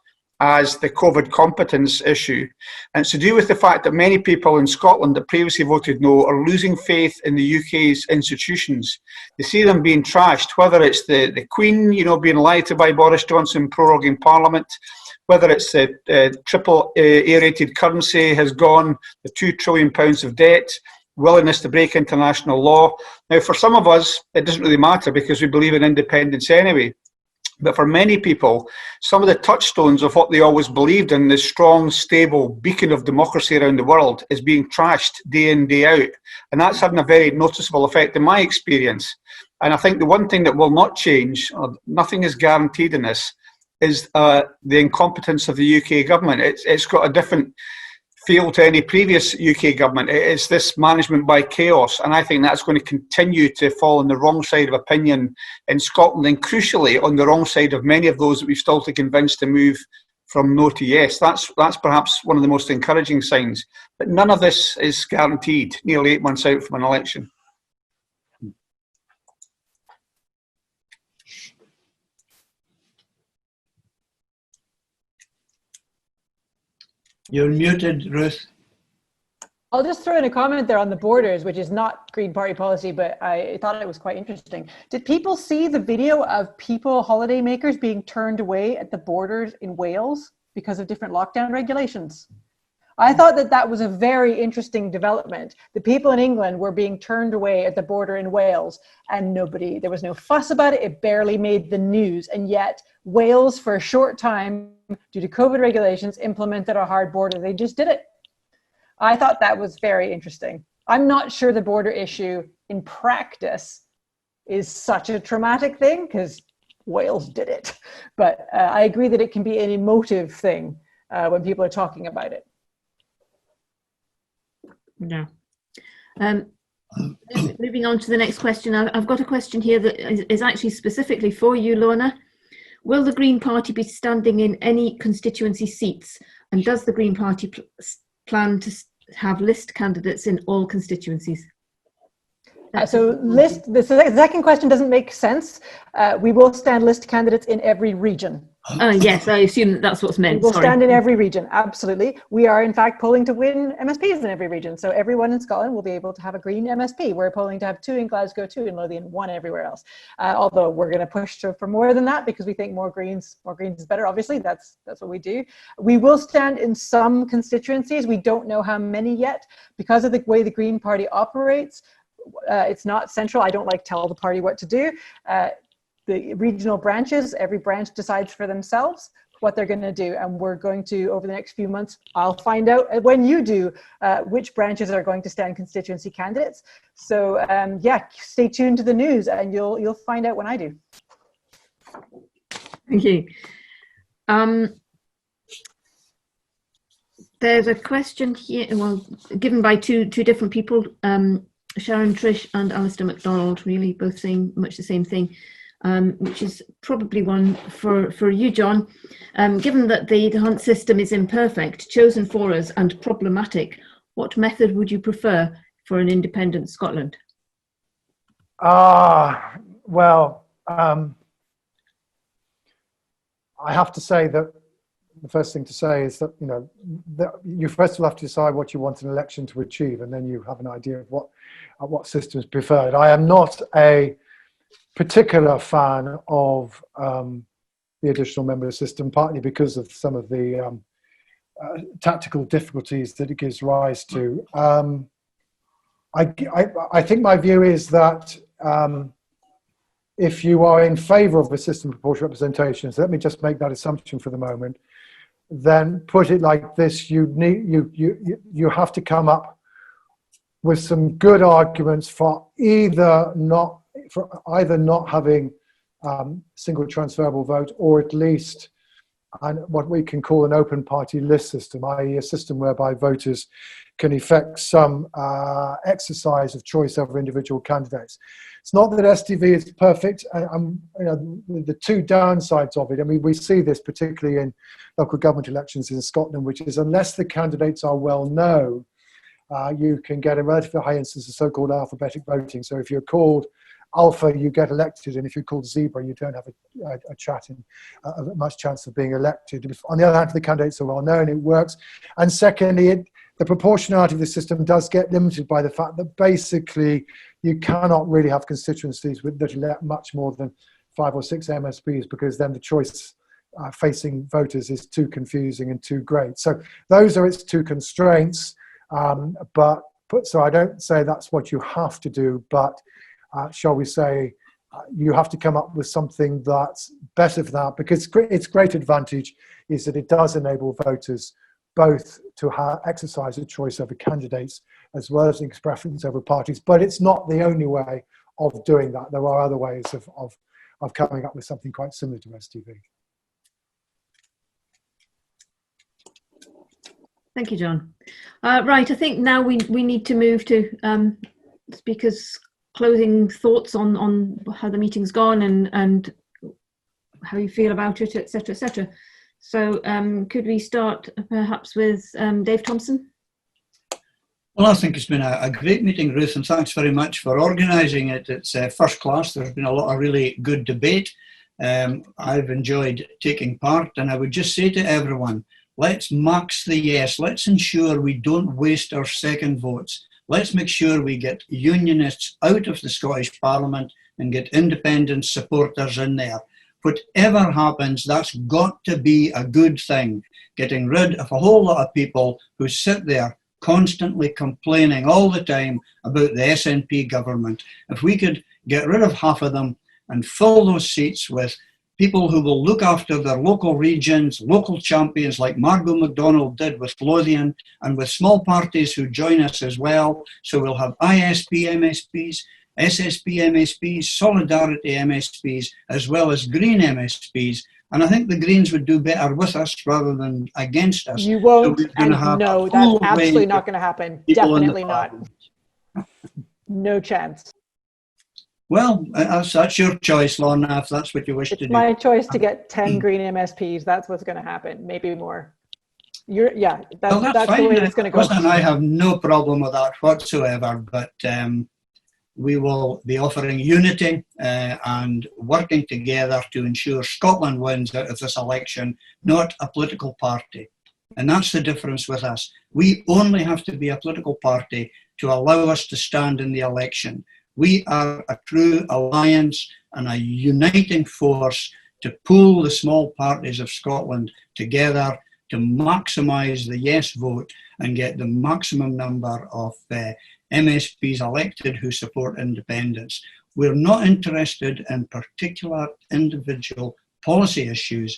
as the COVID competence issue. And it's to do with the fact that many people in Scotland that previously voted no are losing faith in the UK's institutions. They see them being trashed, whether it's the Queen, being lied to by Boris Johnson proroguing Parliament, whether it's the triple A-rated currency has gone, the £2 trillion of debt, willingness to break international law. Now, for some of us, it doesn't really matter because we believe in independence anyway. But for many people, some of the touchstones of what they always believed in, this strong, stable beacon of democracy around the world, is being trashed day in, day out. And that's having a very noticeable effect in my experience. And I think the one thing that will not change, or nothing is guaranteed in this, is the incompetence of the UK government. It's got a different feel to any previous UK government. It's this management by chaos, and I think that's going to continue to fall on the wrong side of opinion in Scotland, and crucially on the wrong side of many of those that we've still to convince to move from no to yes. That's perhaps one of the most encouraging signs. But none of this is guaranteed nearly 8 months out from an election. You're muted, Ruth. I'll just throw in a comment there on the borders, which is not Green Party policy, but I thought it was quite interesting. Did people see the video of people, holiday makers, being turned away at the borders in Wales because of different lockdown regulations? I thought that was a very interesting development. The people in England were being turned away at the border in Wales, and there was no fuss about it. It barely made the news. And yet Wales, for a short time, due to COVID regulations, implemented a hard border. They just did it. I thought that was very interesting. I'm not sure the border issue in practice is such a traumatic thing because Wales did it. But I agree that it can be an emotive thing when people are talking about it. Yeah. Moving on to the next question. I've got a question here that is actually specifically for you, Lorna. Will the Green Party be standing in any constituency seats? And does the Green Party plan to have list candidates in all constituencies? The second question doesn't make sense. We will stand list candidates in every region. Yes, I assume that's what's meant. We will stand in every region, absolutely. We are in fact polling to win MSPs in every region. So everyone in Scotland will be able to have a Green MSP. We're polling to have 2 in Glasgow, 2 in Lothian, 1 everywhere else. Although we're going to push for more than that because we think more greens is better. Obviously, that's what we do. We will stand in some constituencies. We don't know how many yet because of the way the Green Party operates. It's not central. I don't like tell the party what to do. The regional branches, every branch decides for themselves what they're going to do. And we're going to, over the next few months, I'll find out when you do, which branches are going to stand constituency candidates. So yeah, stay tuned to the news and you'll find out when I do. Thank you. There's a question here, well, given by two different people, Sharon Trish and Alistair MacDonald, really both saying much the same thing. Which is probably one for you, John. Given that the hunt system is imperfect, chosen for us and problematic, what method would you prefer for an independent Scotland? Well, I have to say that the first thing to say is that, you first will have to decide what you want an election to achieve, and then you have an idea of what system is preferred. I am not a particular fan of the additional member system, partly because of some of the tactical difficulties that it gives rise to. I think my view is that if you are in favour of a system of proportional representation, so let me just make that assumption for the moment, then put it like this: you have to come up with some good arguments for either not having single transferable vote, or at least what we can call an open party list system, i.e. a system whereby voters can effect some exercise of choice over individual candidates. It's not that STV is perfect. The two downsides of it, I mean, we see this particularly in local government elections in Scotland, which is unless the candidates are well known, you can get a relatively high instance of so-called alphabetic voting. So if you're called Alpha, you get elected, and if you're called Zebra, you don't have a much chance of being elected. On the other hand, if the candidates are well known, it works. And secondly, the proportionality of the system does get limited by the fact that basically you cannot really have constituencies that elect much more than 5 or 6 MSPs, because then the choice facing voters is too confusing and too great. So those are its two constraints. So I don't say that's what you have to do, but shall we say, you have to come up with something that's better for that, because its great advantage is that it does enable voters both to exercise a choice over candidates as well as express preference over parties. But it's not the only way of doing that. There are other ways of coming up with something quite similar to STV. Thank you, John. Right, I think now we need to move to speakers' closing thoughts on how the meeting's gone and how you feel about it, etc., etc. So could we start perhaps with Dave Thompson? Well, I think it's been a great meeting, Ruth, and thanks very much for organising it. It's first class. There's been a lot of really good debate. I've enjoyed taking part, and I would just say to everyone, let's max the yes. Let's ensure we don't waste our second votes. Let's make sure we get unionists out of the Scottish Parliament and get independent supporters in there. Whatever happens, that's got to be a good thing. Getting rid of a whole lot of people who sit there constantly complaining all the time about the SNP government. If we could get rid of half of them and fill those seats with people who will look after their local regions, local champions like Margot MacDonald did with Lothian, and with small parties who join us as well. So we'll have ISP MSPs, SSP MSPs, Solidarity MSPs, as well as Green MSPs. And I think the Greens would do better with us rather than against us. You won't, so and no, that's absolutely not going to happen. Definitely not. No chance. Well, that's your choice, Lorna, if that's what you wish to do. It's my choice to get 10 Green MSPs. That's what's going to happen. Maybe more. That's the way it's going to go. And I have no problem with that whatsoever, but we will be offering unity and working together to ensure Scotland wins out of this election, not a political party. And that's the difference with us. We only have to be a political party to allow us to stand in the election. We are a true alliance and a uniting force to pull the small parties of Scotland together to maximise the yes vote and get the maximum number of MSPs elected who support independence. We're not interested in particular individual policy issues.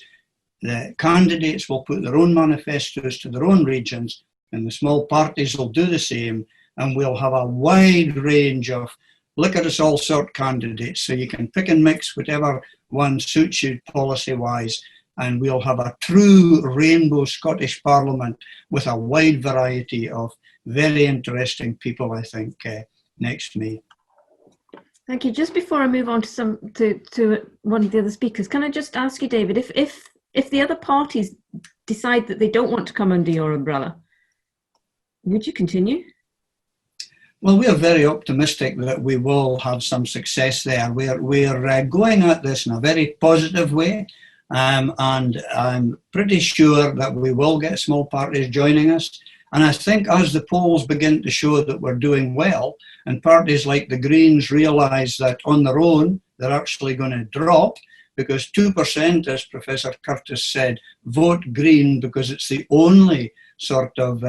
The candidates will put their own manifestos to their own regions, and the small parties will do the same, and we'll have a wide range of look at us all sort candidates, so you can pick and mix whatever one suits you policy-wise, and we'll have a true rainbow Scottish Parliament with a wide variety of very interesting people, I think, next May. Thank you. Just before I move on to one of the other speakers, can I just ask you, David, if the other parties decide that they don't want to come under your umbrella, would you continue? Well, we are very optimistic that we will have some success there. We're going at this in a very positive way, and I'm pretty sure that we will get small parties joining us. And I think as the polls begin to show that we're doing well, and parties like the Greens realise that on their own they're actually going to drop, because 2%, as Professor Curtis said, vote Green because it's the only sort of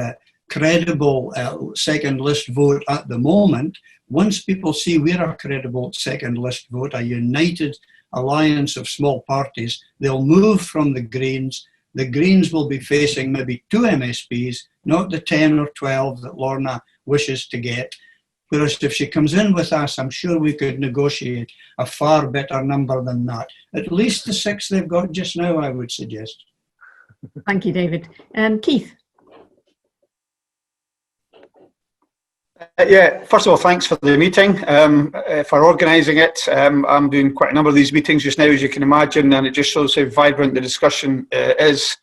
credible second list vote at the moment. Once people see we're a credible second list vote, a united alliance of small parties, they'll move from the Greens, the Greens will be facing maybe 2 MSPs, not the 10 or 12 that Lorna wishes to get. Whereas if she comes in with us, I'm sure we could negotiate a far better number than that. At least the 6 they've got just now, I would suggest. Thank you, David. Keith. Yeah, first of all, thanks for the meeting, for organising it. I'm doing quite a number of these meetings just now, as you can imagine, and it just shows how vibrant the discussion is.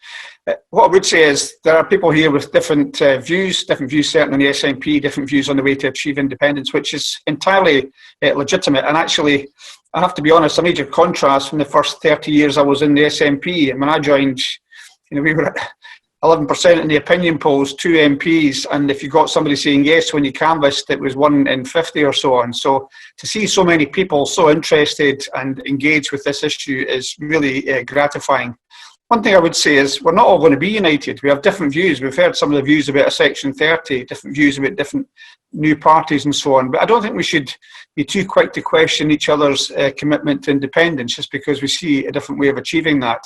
What I would say is there are people here with different views certainly on the SNP, different views on the way to achieve independence, which is entirely legitimate. And actually, I have to be honest, a major contrast from the first 30 years I was in the SNP. And when I joined, we were at 11% in the opinion polls, 2 MPs, and if you got somebody saying yes when you canvassed, it was 1 in 50 or so on. So to see so many people so interested and engaged with this issue is really gratifying. One thing I would say is we're not all going to be united. We have different views. We've heard some of the views about a Section 30, different views about different new parties and so on. But I don't think we should be too quick to question each other's commitment to independence just because we see a different way of achieving that.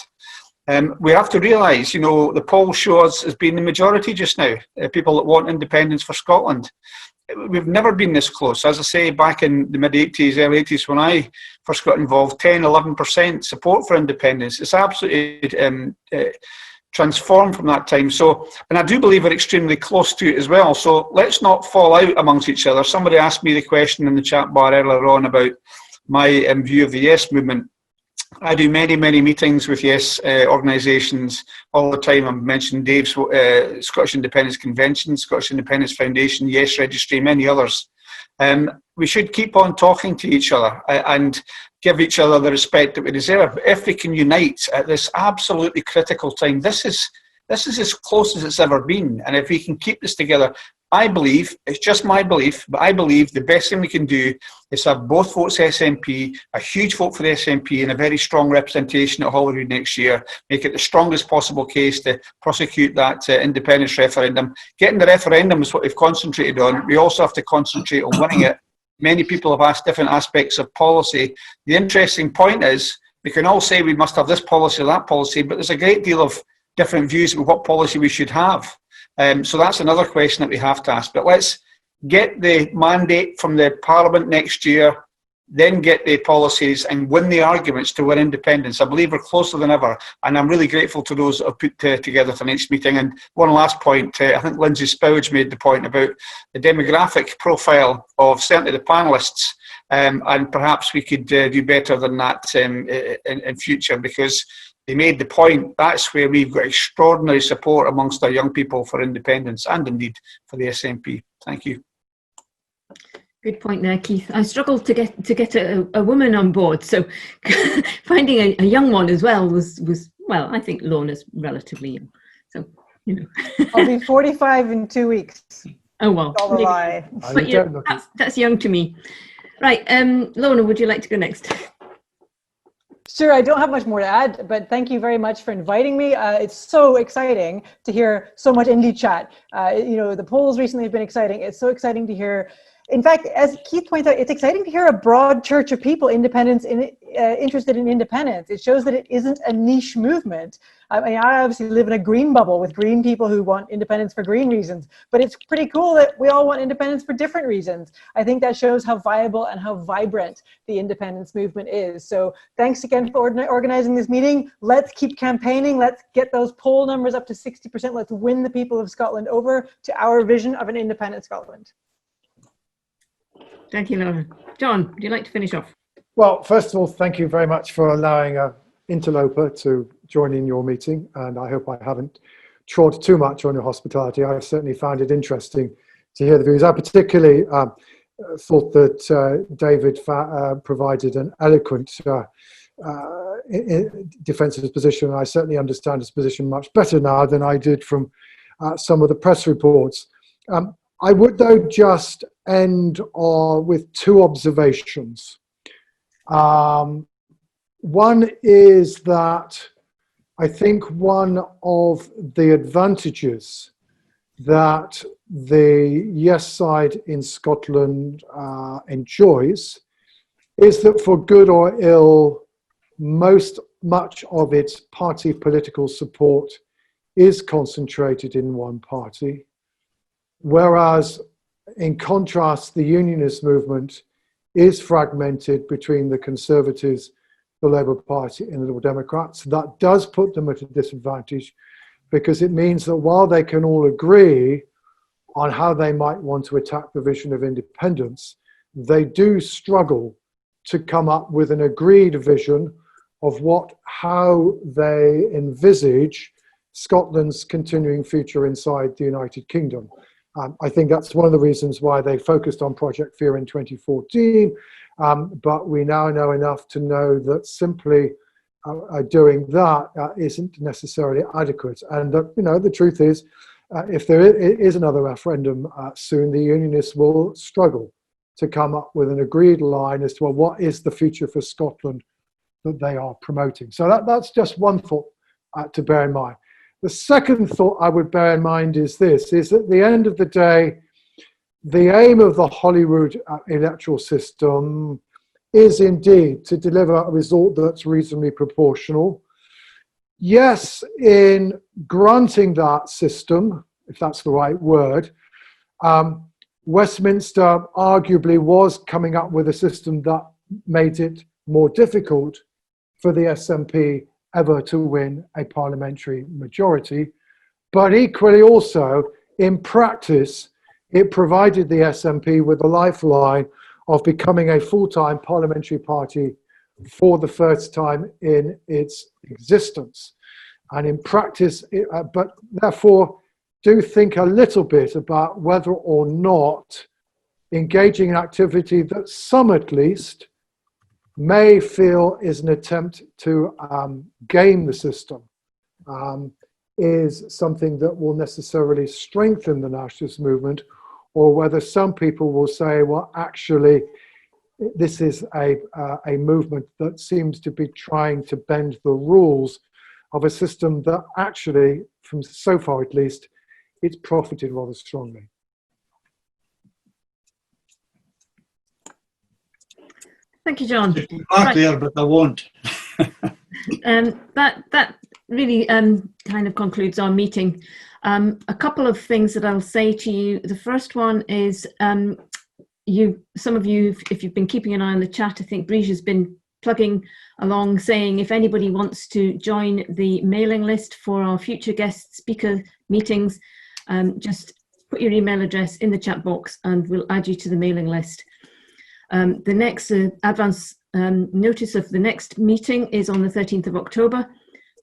We have to realise, the polls show us as being the majority just now, people that want independence for Scotland. We've never been this close. As I say, back in the mid-80s, early 80s, when I first got involved, 10, 11% support for independence. It's absolutely transformed from that time. So, and I do believe we're extremely close to it as well. So let's not fall out amongst each other. Somebody asked me the question in the chat bar earlier on about my view of the Yes movement. I do many, many meetings with Yes organisations all the time. I've mentioned Dave's Scottish Independence Convention, Scottish Independence Foundation, Yes Registry, many others. We should keep on talking to each other and give each other the respect that we deserve. If we can unite at this absolutely critical time, this is as close as it's ever been. And if we can keep this together, I believe, it's just my belief, but I believe the best thing we can do is have both votes SNP, a huge vote for the SNP and a very strong representation at Holyrood next year, make it the strongest possible case to prosecute that independence referendum. Getting the referendum is what we've concentrated on. We also have to concentrate on winning it. Many people have asked different aspects of policy. The interesting point is we can all say we must have this policy or that policy, but there's a great deal of different views of what policy we should have. So that's another question that we have to ask. But let's get the mandate from the Parliament next year, then get the policies and win the arguments to win independence. I believe we're closer than ever, and I'm really grateful to those that have put together the next meeting. And one last point, I think Lindsay Spouge made the point about the demographic profile of certainly the panellists, and perhaps we could do better than that in future, because they made the point that's where we've got extraordinary support amongst our young people for independence and indeed for the SNP. Thank you. Good point there, Keith. I struggled to get a woman on board, so finding a young one as well was well, I think Lorna's relatively young, so I'll be 45 in 2 weeks. Oh well, All a lie. But yeah, that's young to me. Right, Lorna, would you like to go next? Sure, I don't have much more to add, but thank you very much for inviting me. It's so exciting to hear so much indie chat. The polls recently have been exciting. It's so exciting to hear. In fact, as Keith points out, it's exciting to hear a broad church of people interested in independence. It shows that it isn't a niche movement. I mean, I obviously live in a green bubble with green people who want independence for green reasons, but it's pretty cool that we all want independence for different reasons. I think that shows how viable and how vibrant the independence movement is. So thanks again for organizing this meeting. Let's keep campaigning. Let's get those poll numbers up to 60%. Let's win the people of Scotland over to our vision of an independent Scotland. Thank you, Laura. John, would you like to finish off? Well, first of all, thank you very much for allowing an interloper to join in your meeting, and I hope I haven't trod too much on your hospitality. I certainly found it interesting to hear the views. I particularly thought that David provided an eloquent defence of his position. I certainly understand his position much better now than I did from some of the press reports. I would, though, just end with 2 observations. One is that I think one of the advantages that the Yes side in Scotland enjoys is that, for good or ill, most much of its party political support is concentrated in one party, whereas in contrast, the unionist movement is fragmented between the Conservatives, the Labour Party and the Liberal Democrats. That does put them at a disadvantage because it means that while they can all agree on how they might want to attack the vision of independence, they do struggle to come up with an agreed vision of how they envisage Scotland's continuing future inside the United Kingdom. I think that's one of the reasons why they focused on Project Fear in 2014, but we now know enough to know that simply doing that isn't necessarily adequate. And the truth is, if there is another referendum soon, the Unionists will struggle to come up with an agreed line as to what is the future for Scotland that they are promoting. So that's just one thought to bear in mind. The second thought I would bear in mind is this, is at the end of the day, the aim of the Holyrood electoral system is indeed to deliver a result that's reasonably proportional. Yes, in granting that system, if that's the right word, Westminster arguably was coming up with a system that made it more difficult for the SNP ever to win a parliamentary majority, but equally also in practice it provided the SNP with a lifeline of becoming a full-time parliamentary party for the first time in its existence. And in practice, but therefore do think a little bit about whether or not engaging in activity that some at least may feel is an attempt to game the system is something that will necessarily strengthen the nationalist movement, or whether some people will say, well, actually, this is a movement that seems to be trying to bend the rules of a system that actually, from so far at least, it's profited rather strongly. Thank you, John. Back there, but I won't. That really kind of concludes our meeting. A couple of things that I'll say to you. The first one is some of you, if you've been keeping an eye on the chat, I think Brigitte has been plugging along saying if anybody wants to join the mailing list for our future guest speaker meetings, just put your email address in the chat box and we'll add you to the mailing list. The next advance notice of the next meeting is on the 13th of October,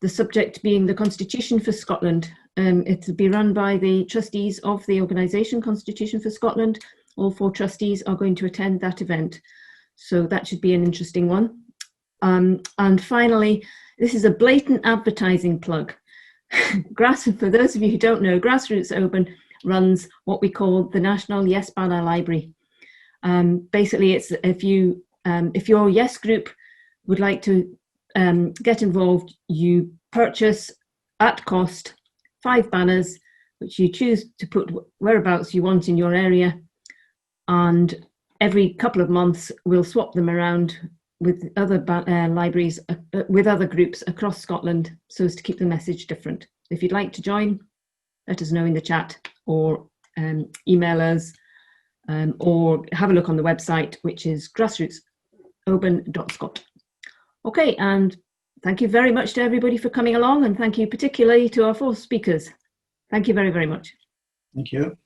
the subject being the Constitution for Scotland. It will be run by the trustees of the organisation Constitution for Scotland. All 4 trustees are going to attend that event. So that should be an interesting one. And finally, this is a blatant advertising plug. For those of you who don't know, Grassroots Open runs what we call the National Yes Banner Library. Basically, it's if your Yes group would like to get involved, you purchase at cost 5 banners, which you choose to put whereabouts you want in your area, and every couple of months we'll swap them around with other libraries, with other groups across Scotland, so as to keep the message different. If you'd like to join, let us know in the chat, or email us, or have a look on the website, which is grassrootsopen.scot. Okay, and thank you very much to everybody for coming along, and thank you particularly to our 4 speakers. Thank you very, very much. Thank you.